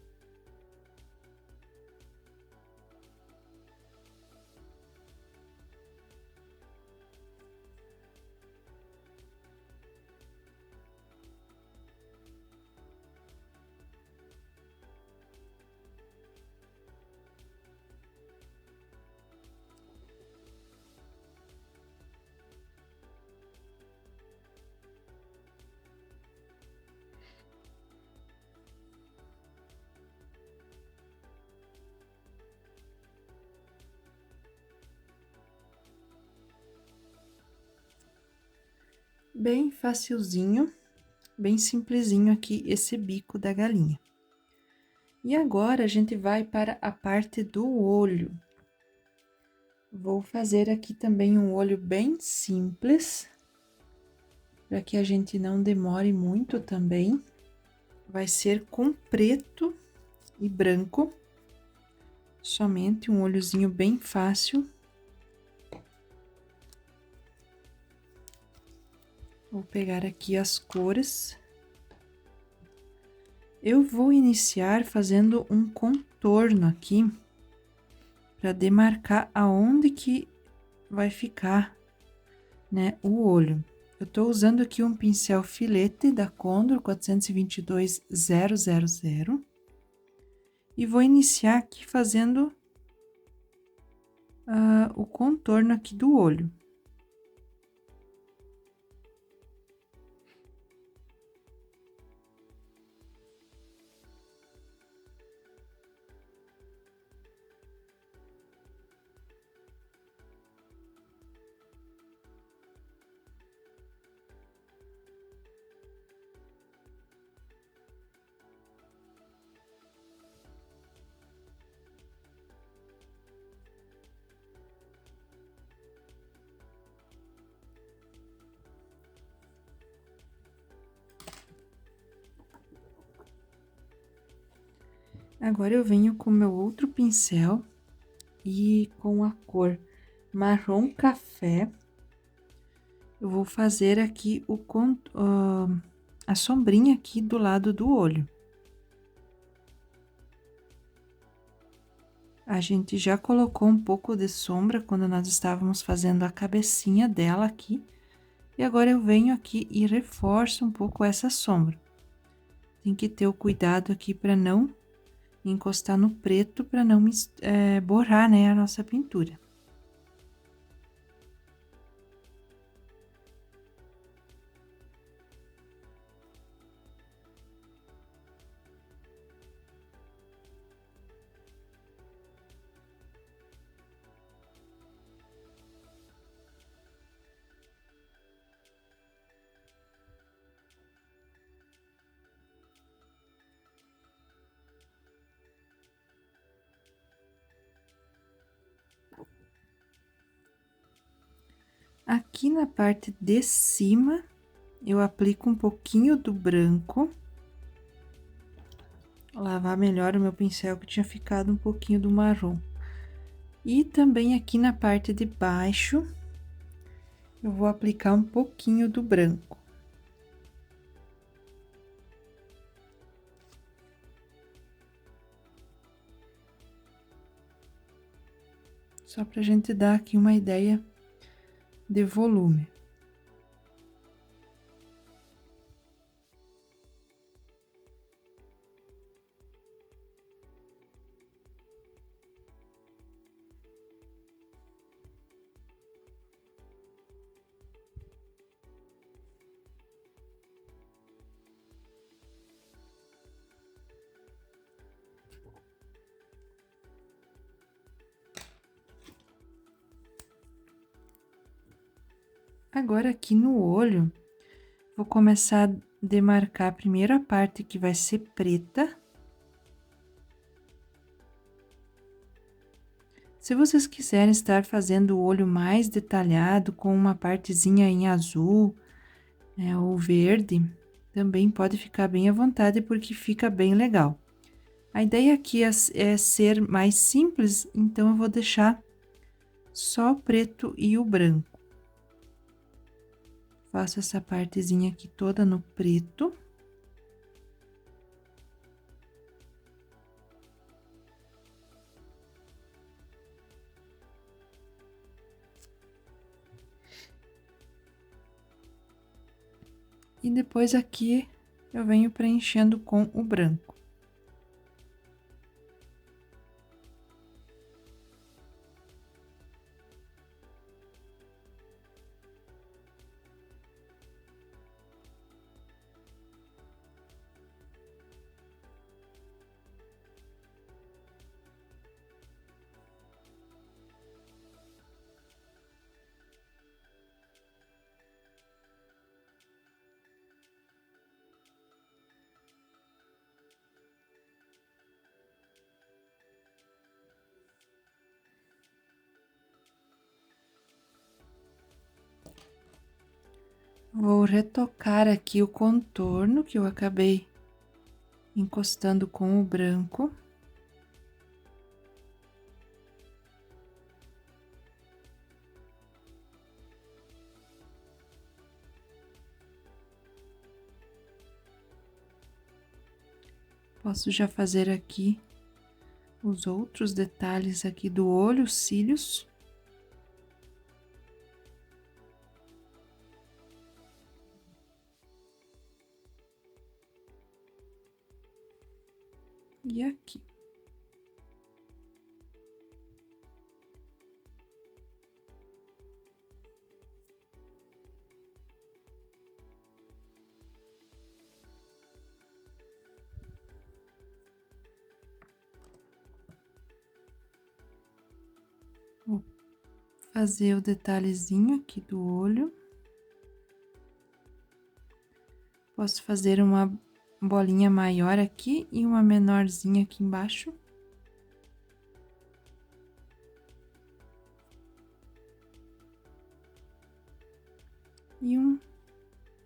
Bem facilzinho, bem simplesinho aqui esse bico da galinha. E agora a gente vai para a parte do olho. Vou fazer aqui também um olho bem simples, para que a gente não demore muito também. Vai ser com preto e branco, somente um olhozinho bem fácil. Vou pegar aqui as cores. Eu vou iniciar fazendo um contorno aqui, para demarcar aonde que vai ficar, né, o olho. Eu tô usando aqui um pincel filete da Condor 422000 e vou iniciar aqui fazendo o contorno aqui do olho. Agora eu venho com meu outro pincel e com a cor marrom café, eu vou fazer aqui a sombrinha aqui do lado do olho. A gente já colocou um pouco de sombra quando nós estávamos fazendo a cabecinha dela aqui. E agora eu venho aqui e reforço um pouco essa sombra. Tem que ter o cuidado aqui para não encostar no preto, para não borrar, né, a nossa pintura. Aqui na parte de cima, eu aplico um pouquinho do branco. Lavar melhor o meu pincel, que tinha ficado um pouquinho do marrom. E também aqui na parte de baixo, eu vou aplicar um pouquinho do branco. Só pra gente dar aqui uma ideia de volume. Agora, aqui no olho, vou começar a demarcar primeiro a parte que vai ser preta. Se vocês quiserem estar fazendo o olho mais detalhado, com uma partezinha em azul, né, ou verde, também pode ficar bem à vontade, porque fica bem legal. A ideia aqui é ser mais simples, então eu vou deixar só o preto e o branco. Faço essa partezinha aqui toda no preto. E depois aqui eu venho preenchendo com o branco. Vou retocar aqui o contorno que eu acabei encostando com o branco. Posso já fazer aqui os outros detalhes aqui do olho, os cílios. E aqui. Vou fazer o detalhezinho aqui do olho. Posso fazer uma bolinha maior aqui e uma menorzinha aqui embaixo. E um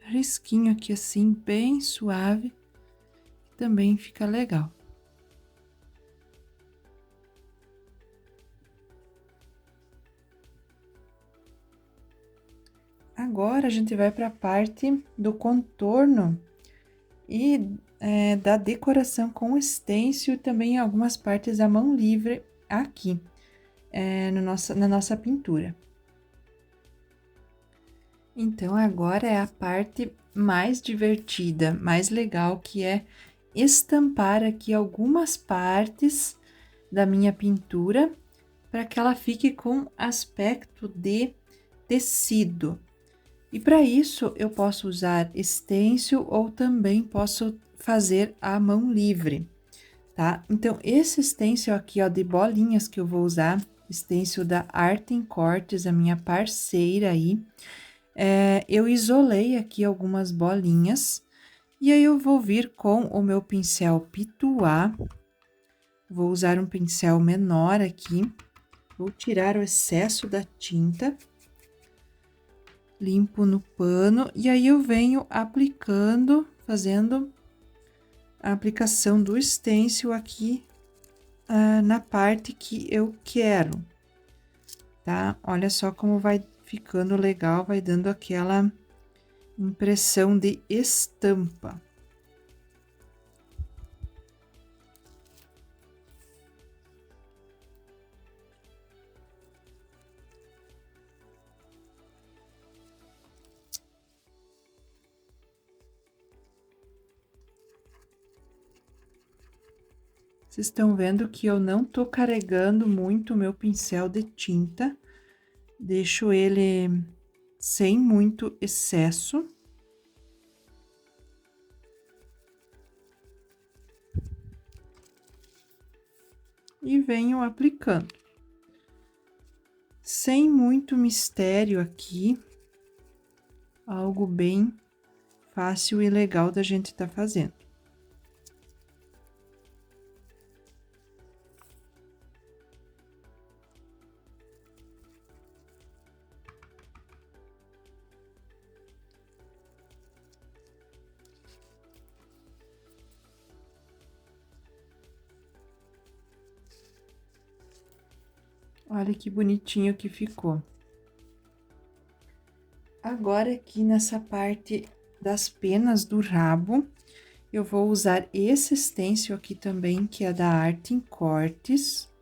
risquinho aqui assim, bem suave, que também fica legal. Agora a gente vai para a parte do contorno e da decoração com stencil e também algumas partes à mão livre aqui na nossa pintura. Então, agora é a parte mais divertida, mais legal, que é estampar aqui algumas partes da minha pintura para que ela fique com aspecto de tecido. E para isso, eu posso usar stencil ou também posso fazer à mão livre, tá? Então, esse stencil aqui, ó, de bolinhas que eu vou usar, stencil da Art em Cortes, a minha parceira aí, eu isolei aqui algumas bolinhas, e aí eu vou vir com o meu pincel Pituá, vou usar um pincel menor aqui, vou tirar o excesso da tinta, limpo no pano, e aí eu venho aplicando, fazendo a aplicação do stencil aqui na parte que eu quero, tá? Olha só como vai ficando legal, vai dando aquela impressão de estampa. Vocês estão vendo que eu não tô carregando muito o meu pincel de tinta, deixo ele sem muito excesso. E venho aplicando. Sem muito mistério aqui, algo bem fácil e legal da gente tá fazendo. Olha que bonitinho que ficou. Agora, aqui nessa parte das penas do rabo, eu vou usar esse stencil aqui também, que é da Art em Cortes,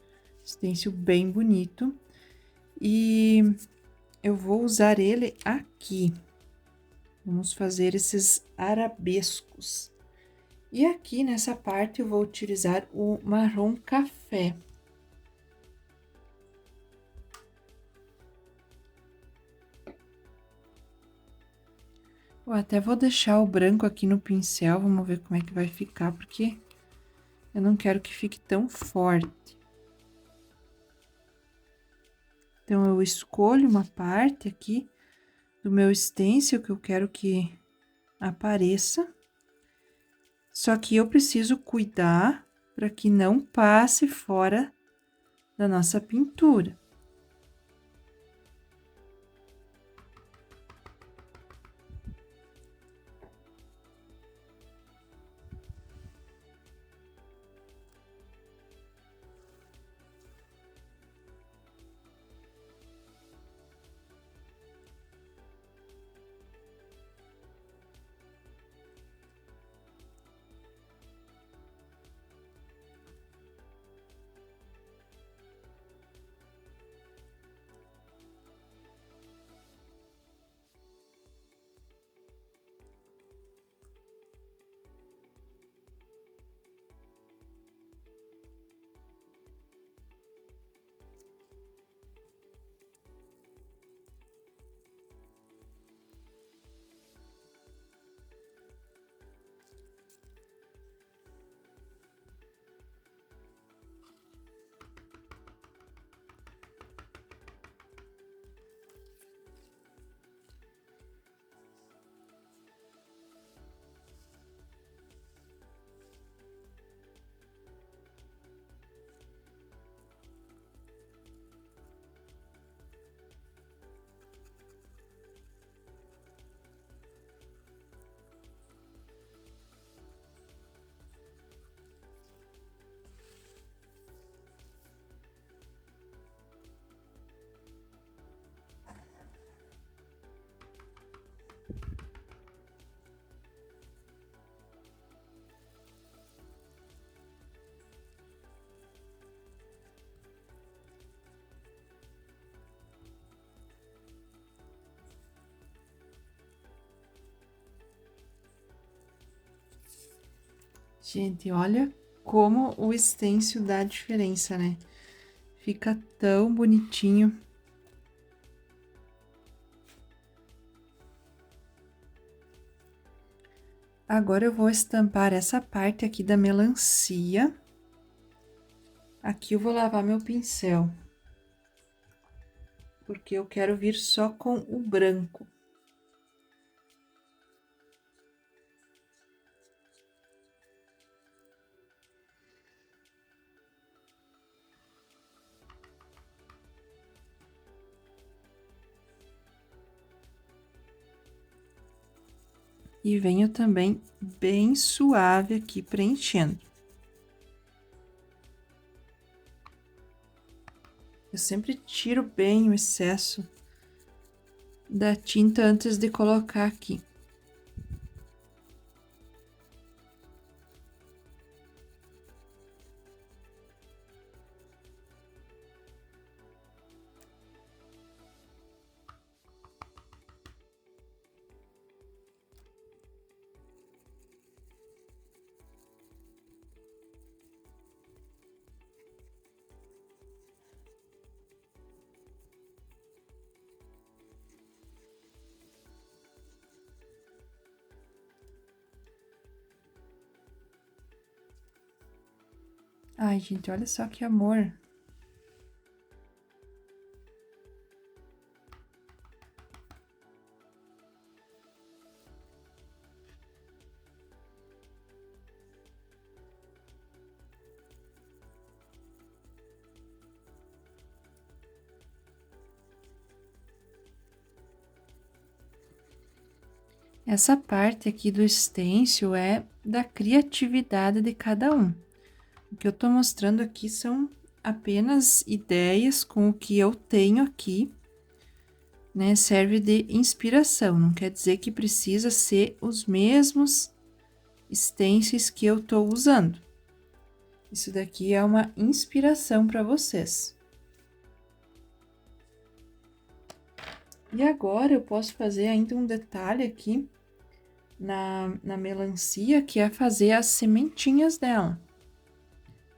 stencil bem bonito, e eu vou usar ele aqui. Vamos fazer esses arabescos. E aqui nessa parte eu vou utilizar o marrom café. Eu até vou deixar o branco aqui no pincel, vamos ver como é que vai ficar, porque eu não quero que fique tão forte. Então, eu escolho uma parte aqui do meu stencil que eu quero que apareça. Só que eu preciso cuidar para que não passe fora da nossa pintura. Gente, olha como o stencil dá diferença, né? Fica tão bonitinho. Agora eu vou estampar essa parte aqui da melancia. Aqui eu vou lavar meu pincel, porque eu quero vir só com o branco. E venho também bem suave aqui preenchendo. Eu sempre tiro bem o excesso da tinta antes de colocar aqui. Ai, gente, olha só que amor. Essa parte aqui do stencil é da criatividade de cada um. O que eu tô mostrando aqui são apenas ideias com o que eu tenho aqui, né? Serve de inspiração, não quer dizer que precisa ser os mesmos stencils que eu tô usando. Isso daqui é uma inspiração para vocês. E agora eu posso fazer ainda um detalhe aqui na melancia, que é fazer as sementinhas dela.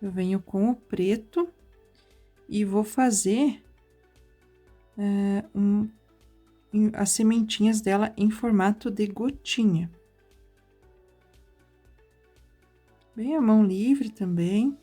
Eu venho com o preto e vou fazer as sementinhas dela em formato de gotinha. Bem a mão livre também.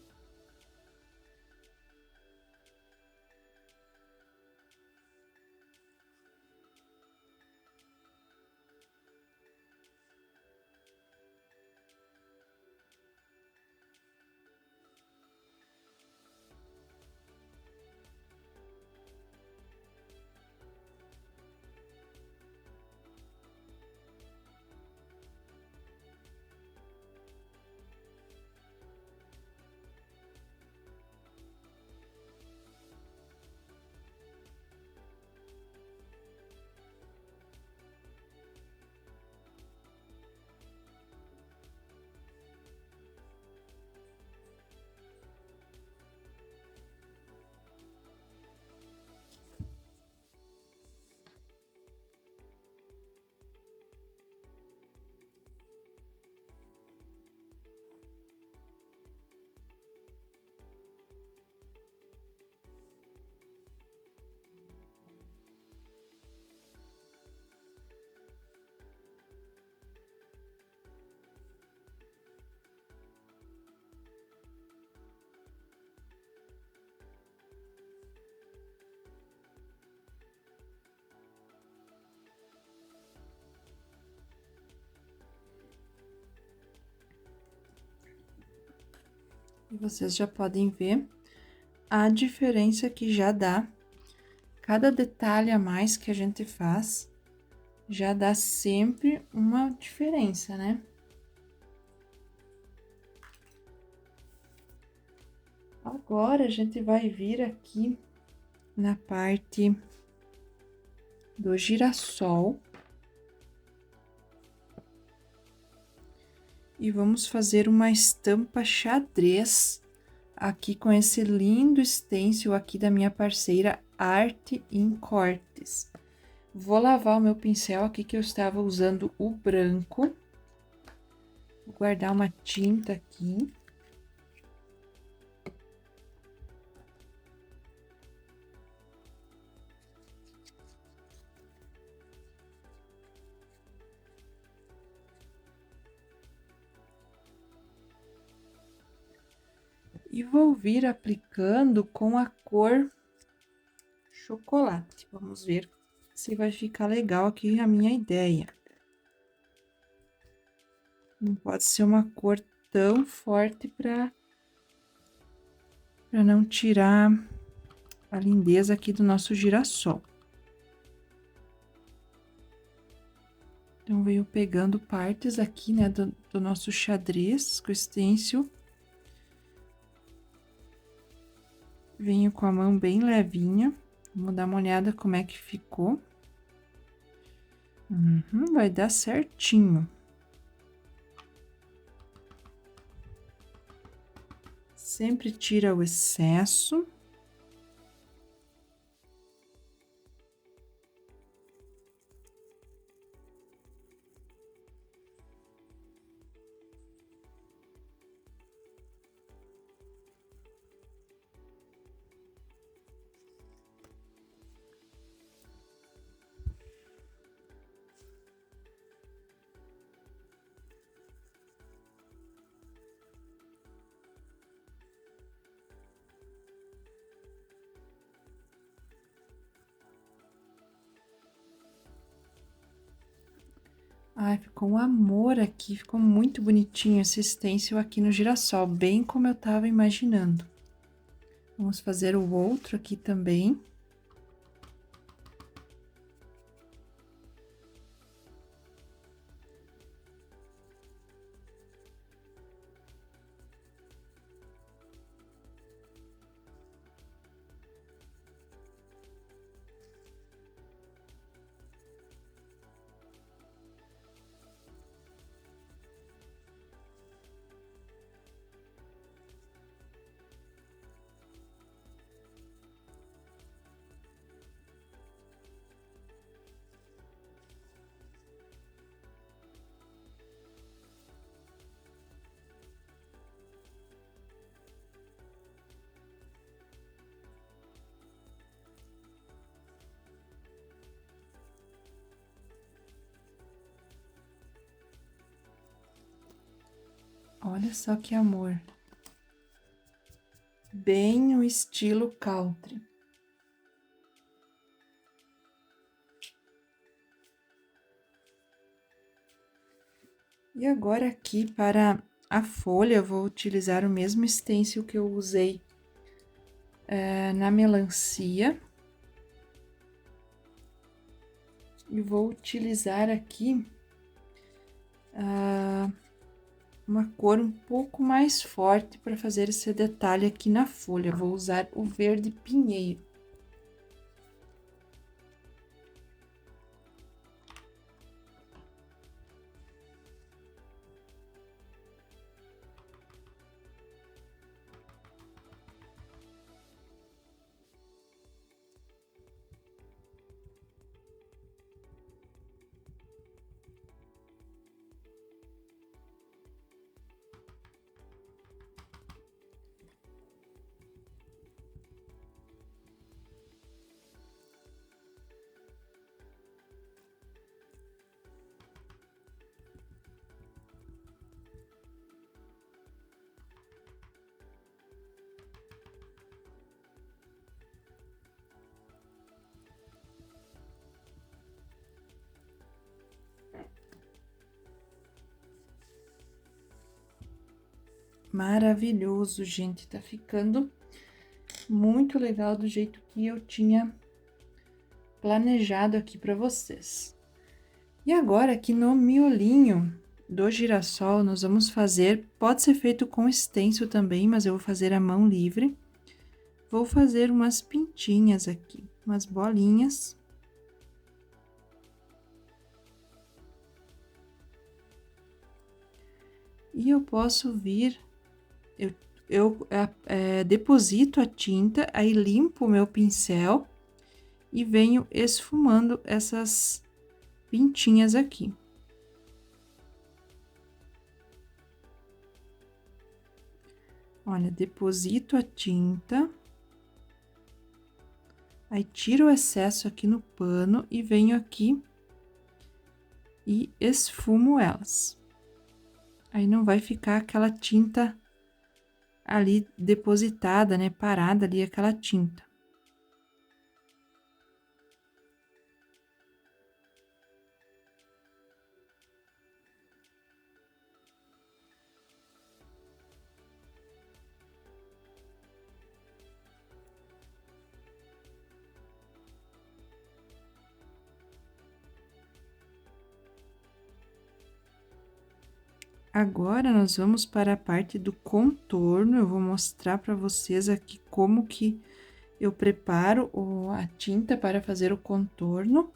E vocês já podem ver a diferença que já dá. Cada detalhe a mais que a gente faz já dá sempre uma diferença, né? Agora a gente vai vir aqui na parte do girassol. E vamos fazer uma estampa xadrez aqui com esse lindo stencil aqui da minha parceira Arte em Cortes. Vou lavar o meu pincel aqui que eu estava usando o branco. Vou guardar uma tinta aqui. E vou vir aplicando com a cor chocolate. Vamos ver se vai ficar legal aqui a minha ideia. Não pode ser uma cor tão forte para não tirar a lindeza aqui do nosso girassol. Então, venho pegando partes aqui, né, do nosso xadrez com stencil. Venho com a mão bem levinha. Vamos dar uma olhada como é que ficou. Vai dar certinho. Sempre tira o excesso. Ai, ficou um amor aqui, ficou muito bonitinho esse stencil aqui no girassol, bem como eu tava imaginando. Vamos fazer o outro aqui também. Olha só que amor. Bem o estilo country. E agora aqui para a folha, eu vou utilizar o mesmo stencil que eu usei na melancia. E vou utilizar aqui uma cor um pouco mais forte para fazer esse detalhe aqui na folha. Vou usar o verde pinheiro. Maravilhoso, gente. Tá ficando muito legal do jeito que eu tinha planejado aqui para vocês. E agora, aqui no miolinho do girassol, nós vamos fazer... Pode ser feito com stencil também, mas eu vou fazer a mão livre. Vou fazer umas pintinhas aqui, umas bolinhas. E eu posso vir... Eu deposito a tinta, aí limpo o meu pincel e venho esfumando essas pintinhas aqui. Olha, deposito a tinta. Aí, tiro o excesso aqui no pano e venho aqui e esfumo elas. Aí, não vai ficar aquela tinta ali depositada, né? Parada ali, aquela tinta. Agora, nós vamos para a parte do contorno. Eu vou mostrar para vocês aqui como que eu preparo a tinta para fazer o contorno.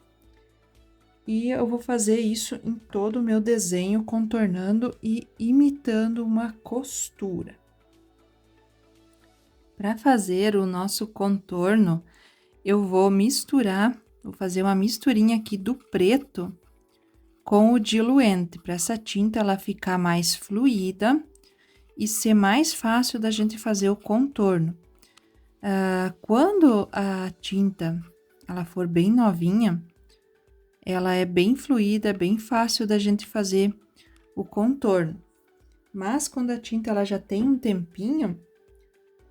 E eu vou fazer isso em todo o meu desenho, contornando e imitando uma costura. Para fazer o nosso contorno, eu vou fazer uma misturinha aqui do preto com o diluente, para essa tinta ela ficar mais fluida e ser mais fácil da gente fazer o contorno. Quando a tinta ela for bem novinha, ela é bem fluida, bem fácil da gente fazer o contorno. Mas quando a tinta ela já tem um tempinho,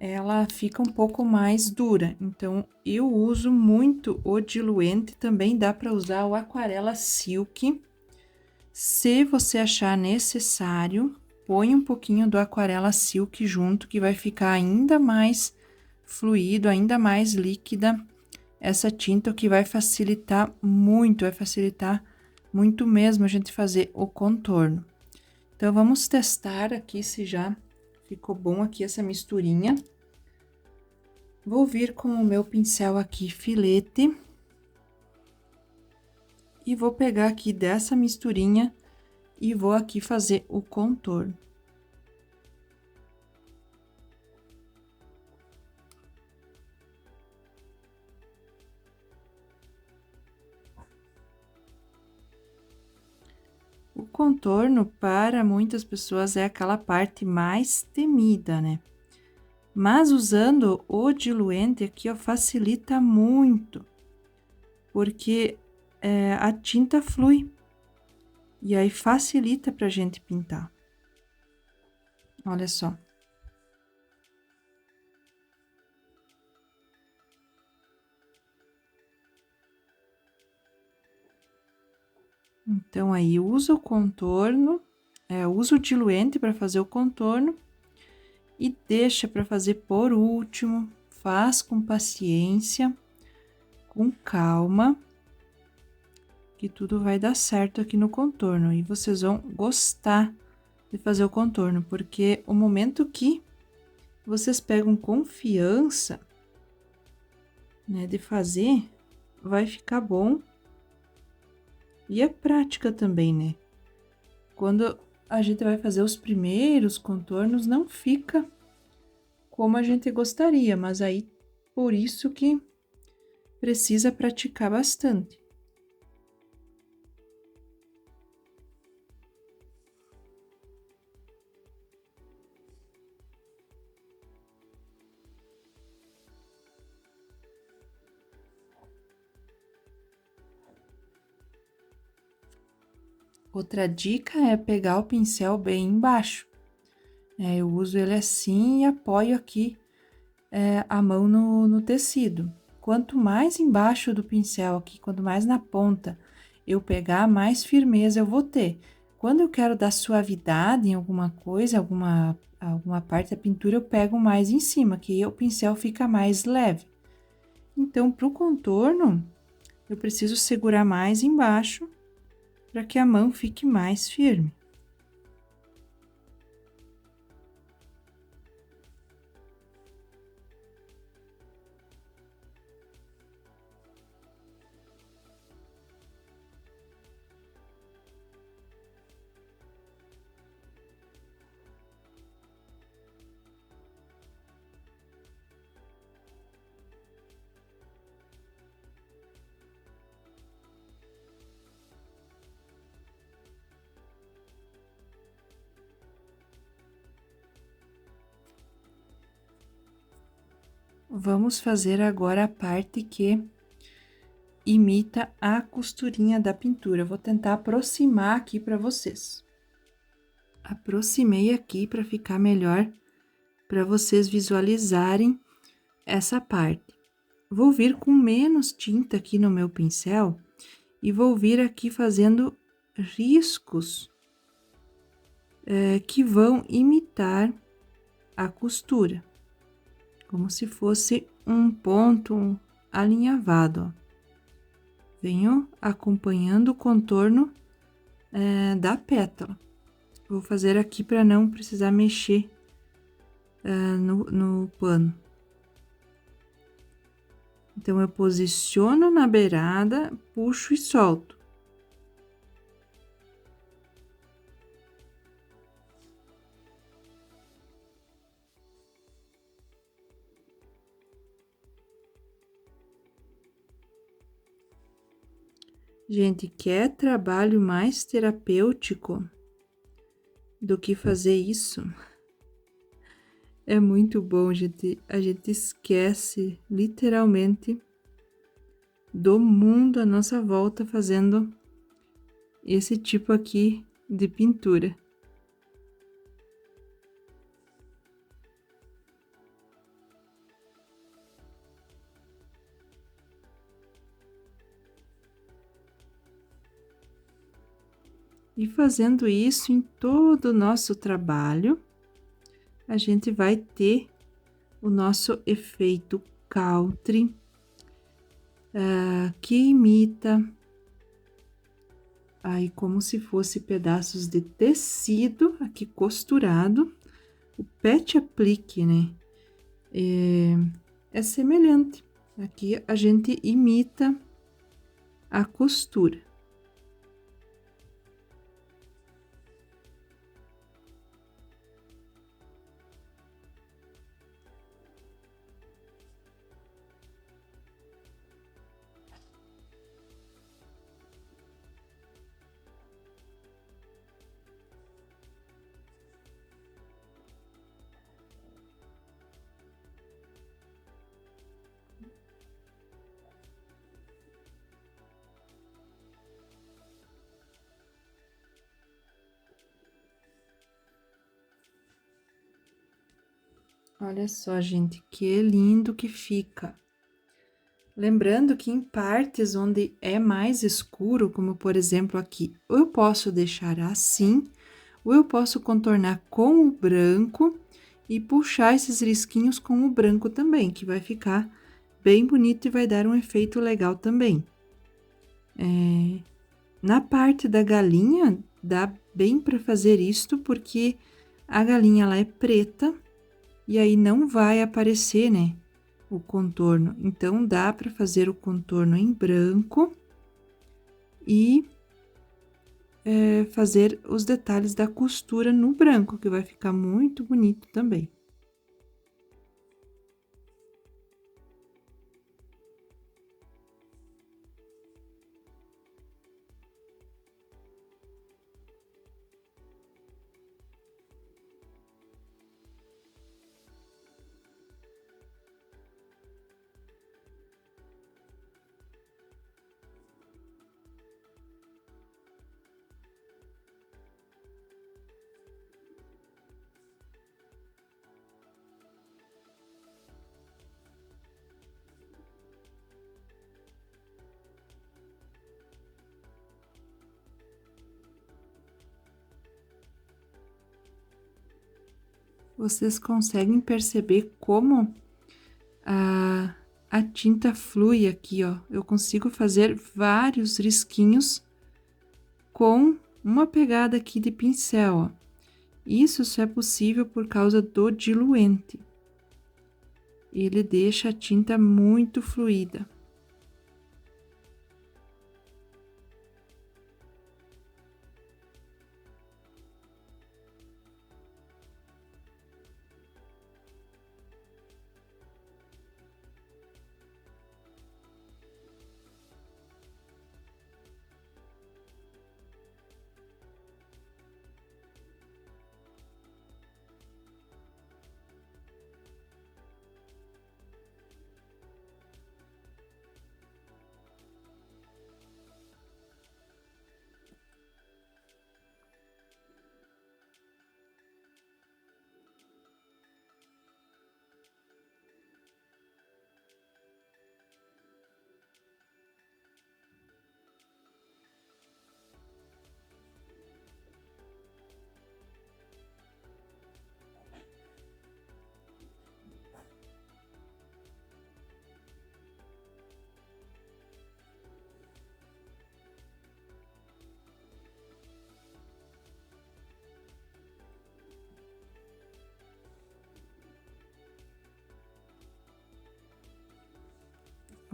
ela fica um pouco mais dura. Então, eu uso muito o diluente, também dá para usar o Aquarela Silk. Se você achar necessário, põe um pouquinho do Aquarela Silk junto, que vai ficar ainda mais fluido, ainda mais líquida essa tinta, o que vai facilitar muito mesmo a gente fazer o contorno. Então, vamos testar aqui se já ficou bom aqui essa misturinha. Vou vir com o meu pincel aqui, filete. E vou pegar aqui dessa misturinha e vou aqui fazer o contorno. O contorno, para muitas pessoas, é aquela parte mais temida, né? Mas usando o diluente aqui, ó, facilita muito, porque a tinta flui. E aí, facilita pra gente pintar. Olha só. Então, aí, usa o contorno, usa o diluente para fazer o contorno e deixa para fazer por último. Faz com paciência, com calma, que tudo vai dar certo aqui no contorno. E vocês vão gostar de fazer o contorno, porque o momento que vocês pegam confiança, né, de fazer, vai ficar bom. E é prática também, né? Quando a gente vai fazer os primeiros contornos, não fica como a gente gostaria, mas aí por isso que precisa praticar bastante. Outra dica é pegar o pincel bem embaixo. Eu uso ele assim e apoio aqui a mão no tecido. Quanto mais embaixo do pincel aqui, quanto mais na ponta eu pegar, mais firmeza eu vou ter. Quando eu quero dar suavidade em alguma coisa, alguma parte da pintura, eu pego mais em cima, que aí o pincel fica mais leve. Então, para o contorno, eu preciso segurar mais embaixo para que a mão fique mais firme. Vamos fazer agora a parte que imita a costurinha da pintura. Vou tentar aproximar aqui para vocês. Aproximei aqui para ficar melhor, para vocês visualizarem essa parte. Vou vir com menos tinta aqui no meu pincel e vou vir aqui fazendo riscos que vão imitar a costura, como se fosse um ponto alinhavado, ó. Venho acompanhando o contorno da pétala. Vou fazer aqui para não precisar mexer no pano. Então, eu posiciono na beirada, puxo e solto. Gente, quer trabalho mais terapêutico do que fazer isso? É muito bom, gente. A gente esquece literalmente do mundo à nossa volta fazendo esse tipo aqui de pintura. E fazendo isso em todo o nosso trabalho, a gente vai ter o nosso efeito country, que imita aí como se fosse pedaços de tecido aqui costurado. O pet aplique, né? É semelhante. Aqui a gente imita a costura. Olha só, gente, que lindo que fica. Lembrando que em partes onde é mais escuro, como por exemplo aqui, ou eu posso deixar assim, ou eu posso contornar com o branco e puxar esses risquinhos com o branco também, que vai ficar bem bonito e vai dar um efeito legal também. Na parte da galinha, dá bem para fazer isto, porque a galinha ela é preta e aí não vai aparecer, né, o contorno. Então, dá para fazer o contorno em branco e fazer os detalhes da costura no branco, que vai ficar muito bonito também. Vocês conseguem perceber como a tinta flui aqui, ó. Eu consigo fazer vários risquinhos com uma pegada aqui de pincel, ó. Isso só é possível por causa do diluente. Ele deixa a tinta muito fluida.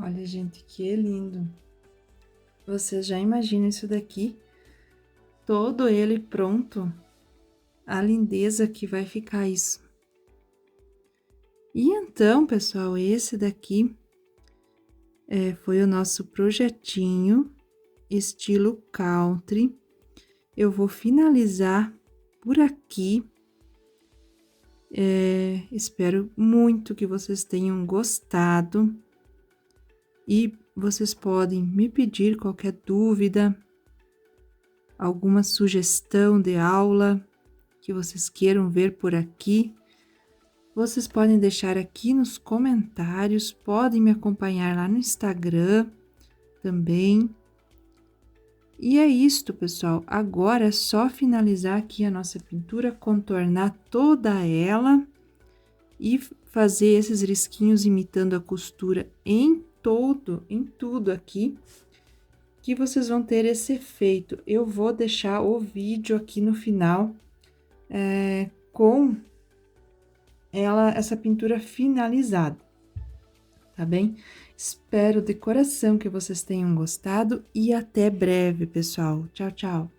Olha, gente, que lindo! Vocês já imaginam isso daqui? Todo ele pronto? A lindeza que vai ficar isso. E então, pessoal, esse daqui foi o nosso projetinho estilo country. Eu vou finalizar por aqui. Espero muito que vocês tenham gostado. E vocês podem me pedir qualquer dúvida, alguma sugestão de aula que vocês queiram ver por aqui. Vocês podem deixar aqui nos comentários, podem me acompanhar lá no Instagram também. E é isto, pessoal. Agora é só finalizar aqui a nossa pintura, contornar toda ela e fazer esses risquinhos imitando a costura em tudo aqui, que vocês vão ter esse efeito. Eu vou deixar o vídeo aqui no final com essa pintura finalizada, tá bem? Espero de coração que vocês tenham gostado e até breve, pessoal. Tchau, tchau!